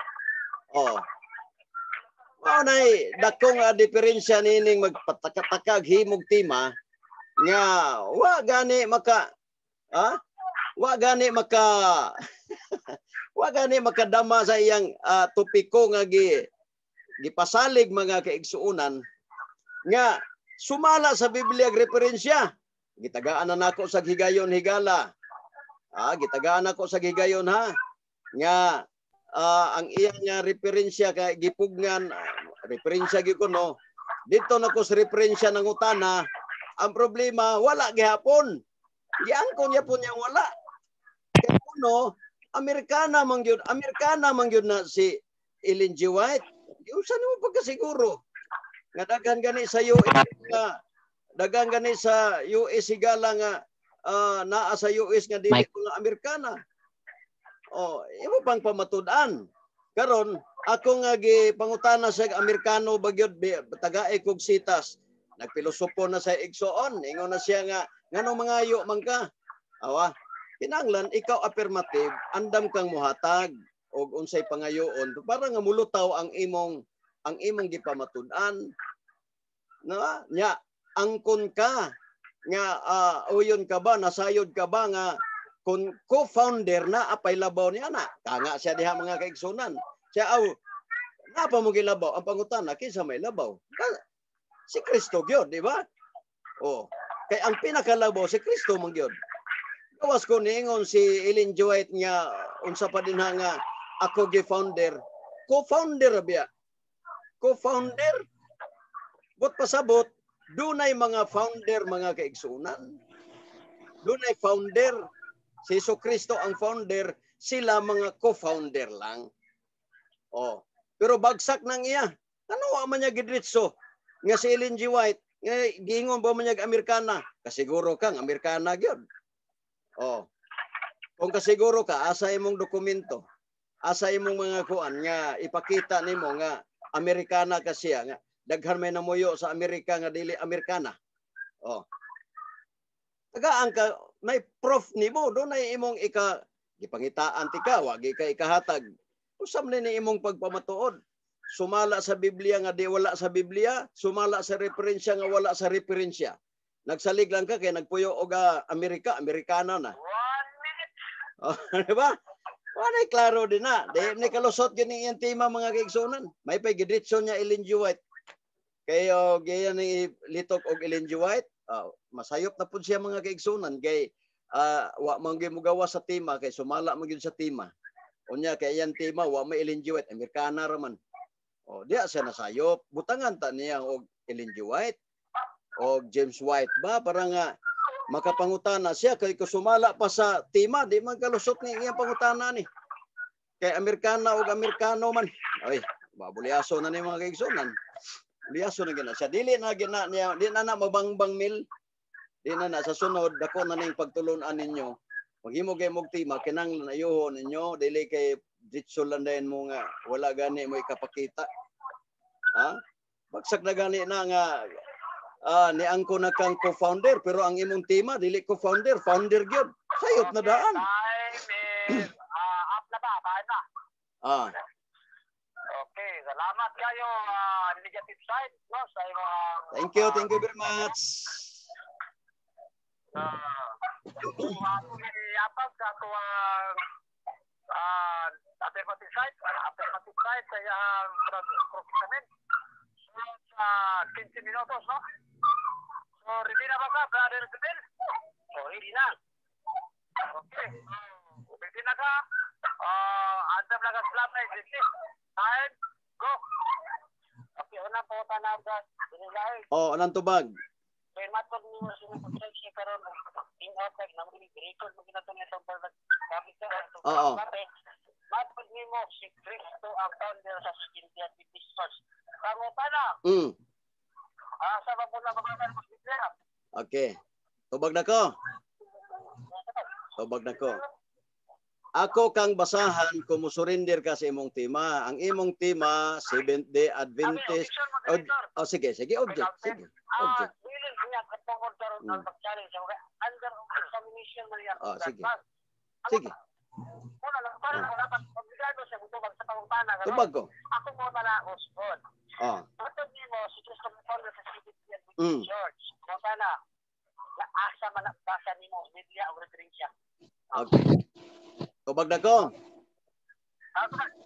Mao nay dakong diferensya nining magpatakag himog tima nga wa gani maka wa gani maka wa gani makadama sa iyang topiko nga gipasalig mga kaigsuonan nga sumala sa Biblia ag referensya. Gitagaan na nako sa higayon higala. Gitagaan nako sa higayon ha nga ang iyang referensya kay gipugnan referensya gyud ko no. Dito nako sa referensya ng utana, ang problema wala gihapon. Giangkon niya po niyang wala. Kay kuno Amerikana man gyud na si Ellen G. White. Usan mo pagkasiguro nga daghan gani sa US nga daghan gani sa US higala nga naa sa US nga dili mga Amerikana. Imo pang pamatud-an. Karon ako nga gipangutana sa Amerikano bagyod tagae kog sitas. Nagpilosopo na sa igsoon, ingon na siya nga ngano mangayo man ka. Kinahanglan ikaw affirmative, andam kang muhatag og unsay pangayoon para nga mulutaw ang imong gipamatud-an. Nya angkon ka nga uyon ka ba, nasayod ka ba nga kung co-founder na apay labaw niya na. Kanga siya diha mga kaigsunan. Siya napa mo gilabaw ang pangutana kinsa may labaw. Si Kristo gyud, di ba? Kay ang pinakalabaw si Kristo man gyud. Gawas ko niingon si Ellen G. White nga unsa pa din nga ako gi-founder. Co-founder biya. Co-founder. But pasabot dunay mga founder mga kaigsunan. Dunay founder. Si Jesucristo ang founder, sila mga co-founder lang. Pero bagsak nang iya. Ano wa man niya gidritso nga si Ellen G. White, nga giingon ba man niya Amerikana? Kasiguro kang Amerikana gyud. Kung kasiguro ka, asa imong dokumento, asa imong mga kuan nga ipakita nimo nga Amerikana ka siya nga daghan may namuyo sa Amerika nga dili Amerikana. Tagaan ka may proof nimo do na imong gipangitaan ti ka wagi ka ikahatag. Usam ni imong pagpamatuod. Sumala sa Biblia nga di wala sa Biblia, sumala sa referensya nga wala sa referensya. Nagsalig lang ka kay nagpuyo og Amerikana na. 1 minute. Di ba? Wala klaro din na. Di ni kalusot gyud ning iyang tema mga kaigsunan. May pagidritso niya Ellen G. White. Kay giyan ni litok og Ellen G. White. Masayop na pud siya mga kaigsunan kay wa man gyud mogawa sa tema kay sumala man gyud sa tema. Unya kay iyang tema wa may Ellen G. White, Amerikana ra man. Diya siya nasayop. Butangan ta niya og Ellen G. White o James White ba para nga makapangutana siya kay kusumala pa sa tema di man kalusot ni iyang pangutana ni kay Amerikana og Amerikano man babuliaso na ni mga kaigsunan buliaso na gina siya dili na gina niya di na mabangbang mil di na sa sunod dako na ning pagtulunan ninyo maghimo kay mog tema kinahanglan ayuhon ninyo dili kay ditso landayan mo nga wala gani mo ikapakita bagsak na gani na nga ni angko na kang co-founder pero ang imong tema dili co-founder, founder gyud. Sayop na daan. Time is up na ba? Time na. Okay, salamat kayo negative side no sa imong Thank you very much. Ako niyapag sa tuwang affirmative side sa iyang procurement sa 15 minutos, no? So, ready na ba ka, Brother Bill? Ready na. Okay. Ready na ka? Andam na ka slap na isisi. Time, go. Okay, unang po tanaw ka. Anong tubag? Kaya matod mo sinipag siya karon in outside na record mo ginato niya sa pag gamit ka. Matod mo si Cristo ang founder sa Security Adventist Church. Pangutana. Sa mga babae mo Biblia. Okay. Tubag na ko. Ako kang basahan kung musurrender ka sa imong tema. Ang imong tema, Seventh-day Adventist. Sige, object. Sige, object. Sige. Tubag ko. Ako mo na usbon. Oh. Matag nimo si Cristo founder sa CBN Church. Kung na asa man basa nimo Biblia o referensya. Okay. Tubag na ko.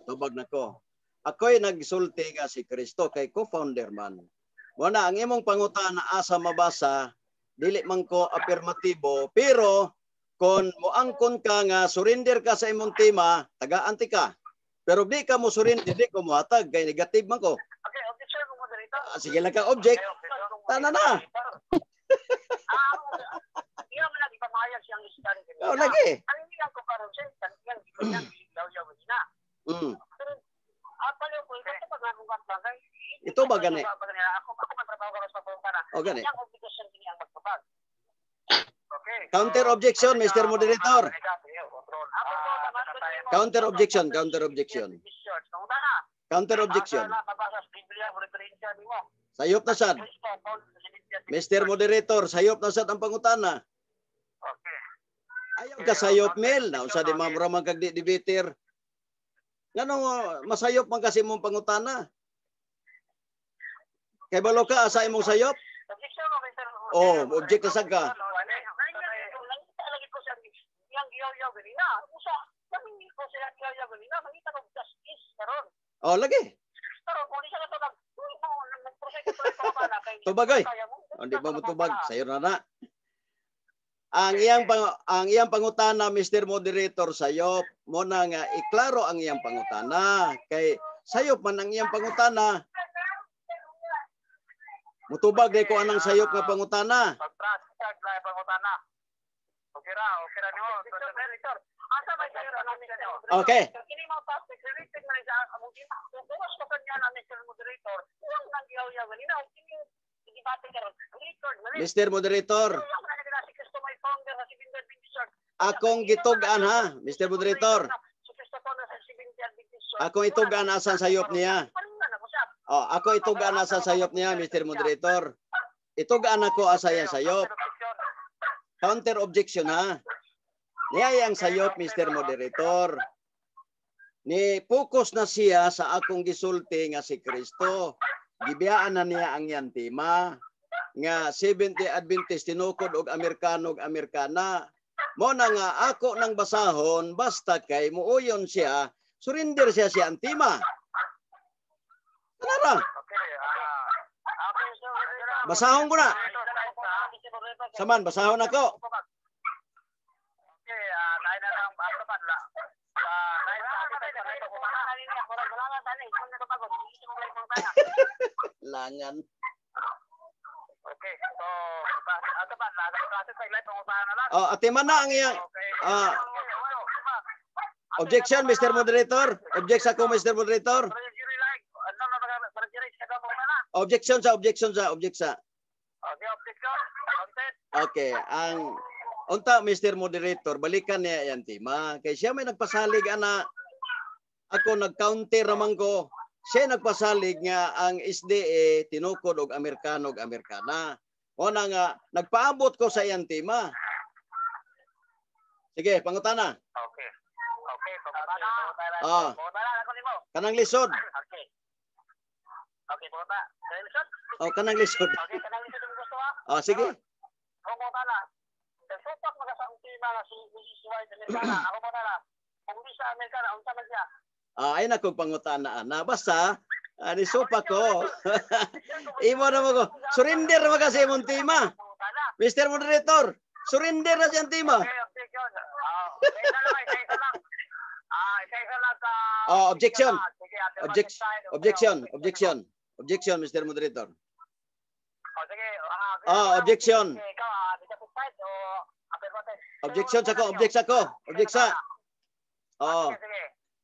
Tubag na ko. Ako'y nagsulti nga si Kristo kay co-founder man. Wala ang imong pangutana asa mabasa, dili man ko afirmatibo, pero kung moangkon ka nga surrender ka sa imong tema, taga-anti ka. Pero di ka mo surrender, di ko mohatag kay negative man ko. Okay, objection mo dito. Sige lang ka object. Tana na. Iya man lagi pamayag siyang isdan. Oh, lagi. Ang ilang ko karon siya, yang gibunyang ilaw-yaw na. Ito ba gani? Ako magtrabaho ko sa pangutana. O gani. Yang obligation kini ang magpapag. Okay. Counter objection, Mr. Moderator. Counter objection, counter objection. Counter objection. Sayop na sad. Mr. Moderator, sayop na sad ang pangutana. Okay. Ayaw ka sayop, Mel. Nausa di mamramang kag debater. Ngano masayop man kasi mong pangutana? Kay balo ka asa imong sayop? Oh, object na sad ka. Oh, lagi. Tubag oy. Hindi ba mo tubag? Sayo na na. Ang iyang pangutana, Mr. Moderator, sayop mo na nga iklaro ang iyang pangutana. Kay sayop man ang iyang pangutana. Mutubag day ko anang sayop nga pangutana. Pag-trust lang pangutana. Okay ra nimo. Asa ba kayo na namin kayo? Okay. Kini mo pa security na sa among bukas ko kanya na Mr. Moderator. Uwang nang yaw-yaw ganina kini debate karon. Mr. Moderator. Akong gitugan ha, Mr. Moderator. Akong itugan asan sayop niya. Oh, ako itugan asan sayop niya, Mr. Moderator. Itugan ako asa yang sayop. Counter objection ha. Niya yang sayop, Mr. Moderator. Ni focus na siya sa akong gisulti nga si Kristo. Gibiyaan na niya ang yan tema nga 70 Adventist tinukod og Amerikano og Amerikana. Mo na nga ako nang basahon basta kay muuyon siya, surrender siya ang tema. Kanara? Basahon ko na. Saman, basahon ako. Langan. Okay, so ato ba nasa live pangupahan na lang. Oh, ate man na ang iyang objection, Mr. Moderator. Object sa ko, Mr. Moderator. Objection sa. Okay, objection. Okay, ang unta, Mr. Moderator, balikan niya yan tema. Kay siya may nagpasalig ana. Ako nag-counter naman ko. Siya nagpasalig nga ang SDA tinukod og Amerikano og Amerikana. O na nga, nagpaabot ko sa iyang tema. Sige, pangutana. Okay. Okay, pangutana. Pangutana ako nimo. Kanang lisod. Okay. Okay, pangutana. Kanang lisod? Oh, kanang lisod. Okay, kanang lisod ang gusto ha? Oh, sige. Pangutana. Supak magasang tema nga si Mrs. White Amerikana. Ako pangutana. Kung di sa Amerikana, unsa man siya? Ay na kong pangutana na basta ani sopa ko. Imo na mo ko. Surrender mo kasi imong tema. Mr. Moderator, surrender na siyang tema. Oh, objection. Objection, Mr. Moderator. Oh, objection. Objection sa ko. Oh.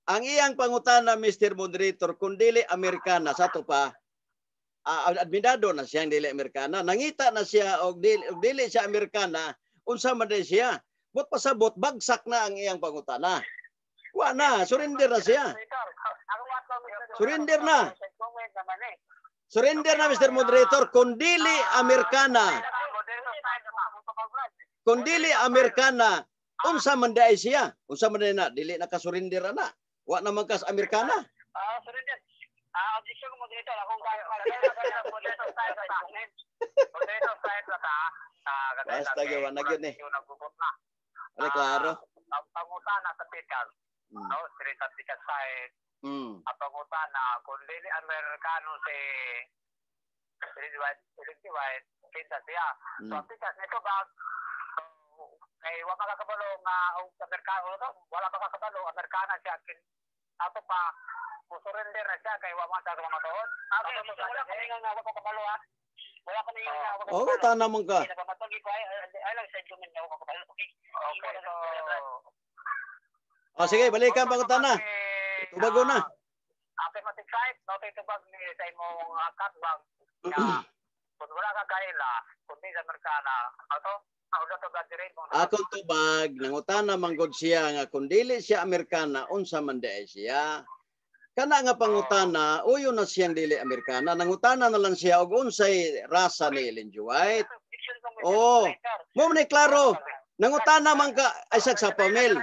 Ang iyang pangutana, Mr. Moderator, kung dili Amerikana, sa to pa, adminado na siya, dili Amerikana, nangita na siya, o dili siya Amerikana, unsa man din siya. But pasabot, bagsak na ang iyang pangutana. Wa na, surrender na siya. Surrender na. Surrender na, Mr. Moderator, kung dili Amerikana. Kung dili Amerikana, unsa man din siya. Unsa man din na, dili nakasurrender na. Wa naman kas Amerikana. Surrender. Objection ko moderator, akong kaya moderator tayo sa akin. Moderator tayo sa Basta gawa na yun eh. yung nagbubot na. Ano, klaro? Ang pangutana sa Pikas, no, sa Pikas side, ang pangutana, kung lili Amerikano si Lindsay White, kinsa siya. So, Pikas, ito ba, kay wala makakabalo nga ang Amerikano, wala makakabalo, Amerikana siya, ato pa, surrender na siya, kay wala makakabalo matuod. Okay, wala kami nga wala makakabalo, ha? Wala kami nga wala makakabalo. Oo, tana mong ka. Nagpamatagi ko, ay lang sentiment na wala makakabalo. Okay, so... Sige, balikan pangutana. Tubago na. Affirmative side, no tayo tubag ni sa imong katbag. Kung wala ka kaila, kung di sa Amerikana, ato, ako na tubag direct mo. Akong tubag, nangutana manggod siya nga kung dili siya Amerikana, unsa man di siya. Kana nga pangutana, uyo na siyang dili Amerikana, nangutana na lang siya og unsay rasa ni Lindsay White. Oh, mo man klaro. Nangutana man ka ay sa pamil.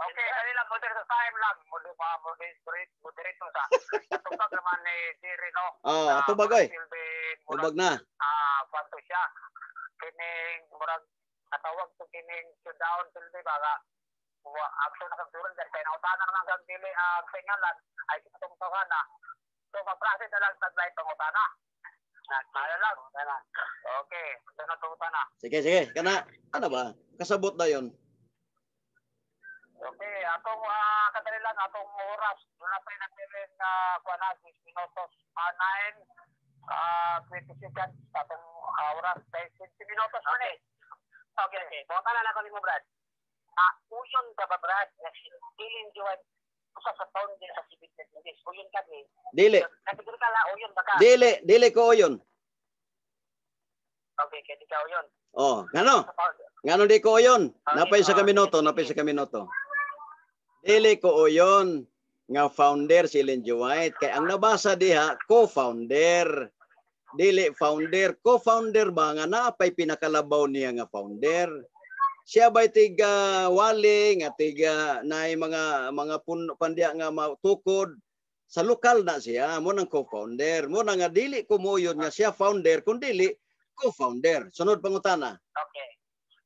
Okay, kanila moderator time lang. Moderator sa. Tubag naman ni Jerry, no? Tubag oy. Tubag na. Kwanto siya. Kining, murag, katawag to kining down silbi baga. Action na kagsuran dahil kaya nautanan naman kang dili ang singalan ay kitungtungan na. So, mag-process na lang taglay pangutana. Kaya lang. Okay, na tungutana. Sige. Kana, ano ba? Kasabot na yon. Okay, atong kadali lang, atong oras. Doon na tayo nagpiling kuha 6 minutos, 20 seconds, atong oras, 20 minutos. Okay. Bukatan na lang mo, Brad. Uyon ka ba, Brad? Lindsay White, usa sa founder sa Civic Business. Uyon ka, eh. Dili. Katigil ka lang, uyon ba ka? Dili ko uyon. Okay, kaya ka uyon. Ngano di ko uyon? Napay sa kaminoto. Dili ko uyon nga founder si Lindsay White. Kaya ang nabasa diha, co-founder. Dili founder. Co-founder ba nga napay pinakalabaw niya nga founder. Siya ba'y tiga wali, nga tiga na mga pandya nga matukod. Sa lokal na siya, mo nang co-founder. Mo na nga dili ko mo yun nga siya founder, kung dili, co-founder. Sunod pangutana.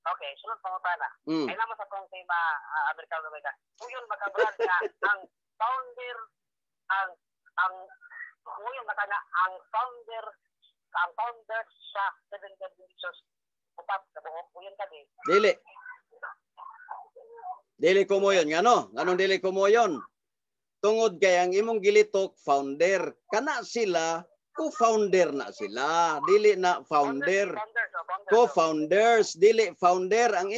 Okay, sunod pangutana. Ay naman sa kong tema Amerikano na uyon makabrad nga ang founder uyon maka nga ang founder sa Seven Divisions upat sa buhok uyon ka di. Dili ko mo yun. Nganong dili ko mo yun? Tungod kay ang imong gilitok founder. Kana sila co-founder na sila. Dili na founder. Co-founders, dili founder. Ang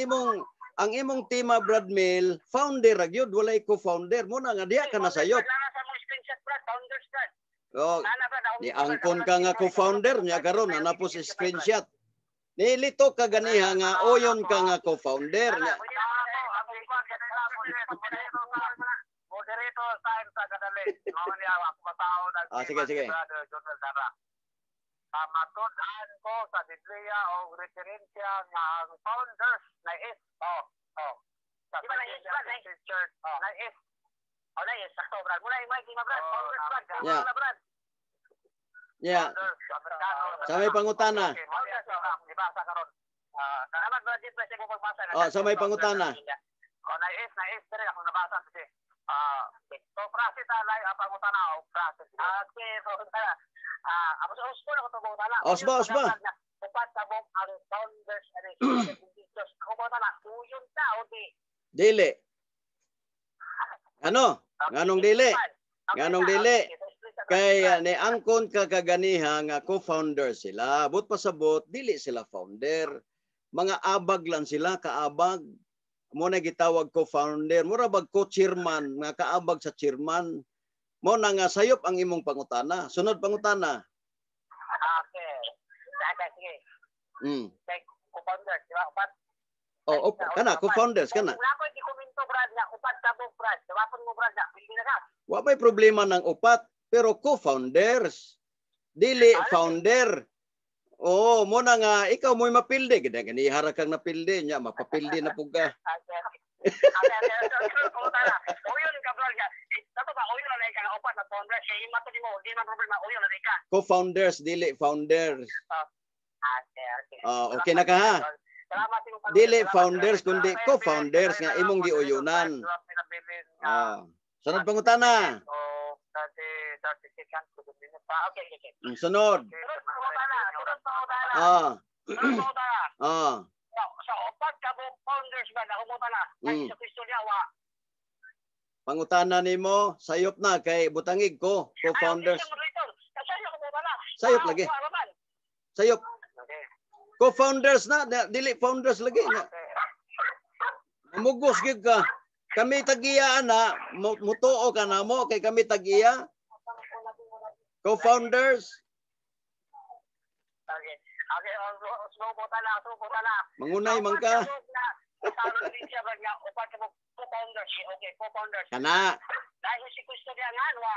imong tema Brad Mill, founder ra gyud, walay co-founder. Muna nga diha ka na sayop. Ni angkon ka nga co-founder niya karon na po si screenshot. Nilito ka ganiha nga oyon ka nga co-founder niya. Moderator time sa kadali. Mamaya ako matao na. Sige. Matudaan ko sa Biblia o referensya nga ang founders na is. Sa Church na is. Na is. Sakto, Brad. Mula yung mic, Brad. Founders, Brad. Yeah. Sa may pangutana. Ibasa karon. Salamat, Brad. Dito ko pagbasa. Sa may pangutana. Na is. Pero ako nabasa kasi. So, process alay ang pangutana o process. Okay, so, usbo na ko ito pangutana. Usbo. Upat sa buong ang founders and Diyos. Pangutana, uyon ka o di? Dili. Nganong dili? Kaya ni angkon ka kaganiha nga co-founder sila. But pasabot, dili sila founder. Mga abag lang sila, kaabag. Mo na gitawag co-founder, mura bag co-chairman, nga kaabag sa chairman. Mo na nga sayop ang imong pangutana. Sunod pangutana. Okay. Sige. Co-founders, di ba? Upat. Kana co-founders kana. Wala ko i-komento, Brad, nga upat sa buong, Brad. Tawapon mo, Brad, nga pili na ka. Wa may problema ng upat, pero co-founders. Dili founder. Oo, mo na nga, ikaw mo'y mapildi. Ganihara kang napildi niya, mapapildi na po ka. Uyon ka, Brad. Dato man problema. Uyo na di ka. Co-founders, dili founders. Okay. Okay na ka ha? Salamat yung pag- Dili salamat, founders, salamat. kundi co-founders nga imong giuyunan. Sunod pangutana. So, 30 seconds, 2 minutes pa. Okay. Sunod. Sunod pangutana. Ah. Sunod pangutana. Ah. Sa upat ka mo founders ba na umutana? Kay sa Kristo niya wa. Pangutana nimo, sayop na kay butangig ko, co-founders. Sayop lagi. Sayop. Co-founders na, dili founders lagi nga. Mugos gid ka. Kami tagiya na, mutuo ka na mo kay kami tagiya. Co-founders. Okay, slow po tala. Mangunay man ka. Co-founders. Okay, co-founders. Kana. Dahil si Kristo niya nga,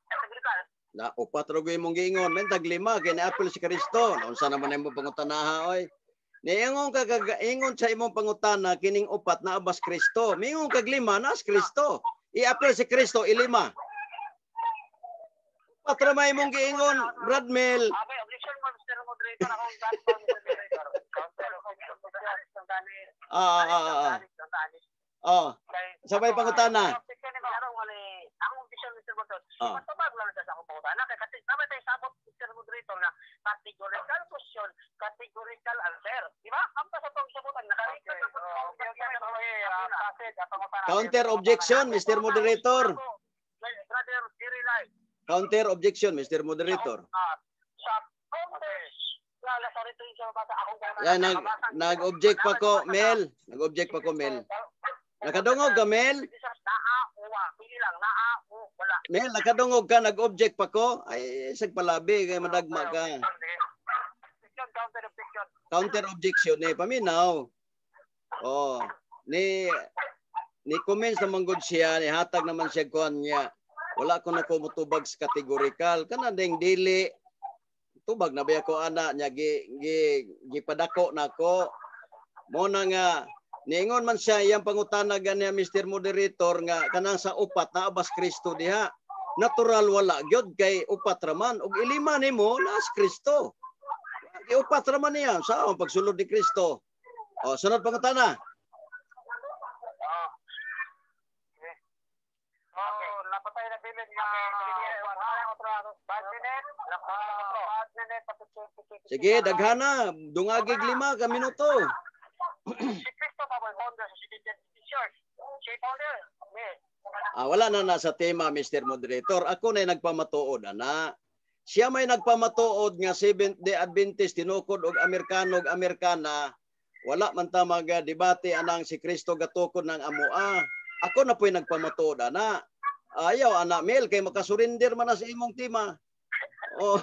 Sagritan. Na upat ra gyud mong giingon, men tag 5 kay naapil si Kristo. Unsa naman imong pangutanaha oy? Niingon ka ingon sa imong pangutana kining upat na abas Kristo. Mingon kag 5 na si Kristo. I-apil si Kristo ilima. Upat ra may imong giingon, Bradmel. Okay, objection mo, Mr. Moderator, akong platform, Mr. Moderator. Sabay pangutana. Akong vision, Mr. Moderator. Matubag lang sa akong pangutana. Kasi naman tayo sabot, Mr. Moderator, na categorical question, categorical answer. Di ba? Kamta sa itong sabutan. Counter objection, Mr. Moderator. Brother, very light. Counter objection, Mr. Moderator. Sa counters. Sorry to yung basa akong Yan, nag-object pa ko, Mel. Nag-object pa ko, Mel. Nakadungog ka, Mel? Mel, nakadungog ka, nag-object pa ko? Ay, sagpalabi, kaya madagma ka. Counter objection, eh, paminaw. Oh, ni comments naman good siya, ni hatag naman siya kuhan niya. Wala ko na kumutubag sa categorical. Kana ding dili. Tubag na ba ako ana niya gipadako nako. Mo na nga niingon man siya iyang pangutana ganiya Mr. Moderator nga kanang sa upat na abas Kristo diha. Natural wala gyud kay upat ra man ug ilima nimo na si Kristo. Upat ra man niya sa pagsulod ni Kristo. Oh, sunod pangutana. Napatay na bilin nga Sige, daghana. Dungagig 5 ka minuto. Si Kristo pa ba founder sa Church? Si founder? Wala na nasa tema, Mr. Moderator. Ako na nagpamatuod, ana. Siya may nagpamatuod nga Seventh-day Adventist tinukod og Amerikano og Amerikana. Wala man ta maga debate anang si Kristo gatukod ng amua. Ako na po'y nagpamatuod, ana. Ayaw, ana, Mel, kay makasurinder man na sa imong tema. Oh.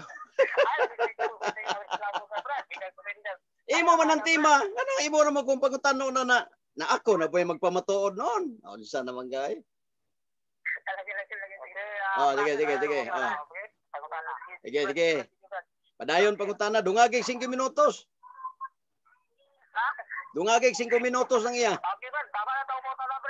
Imo man ang tema. Ano, imo naman kung pagkutano na ako na po'y magpamatuod noon. Isa naman, guy. Sige. Padayon pagkutana, dungagig 5 minutos. Dungagig 5 minutos lang iya. Okay, man. Tama na tayo mo talaga,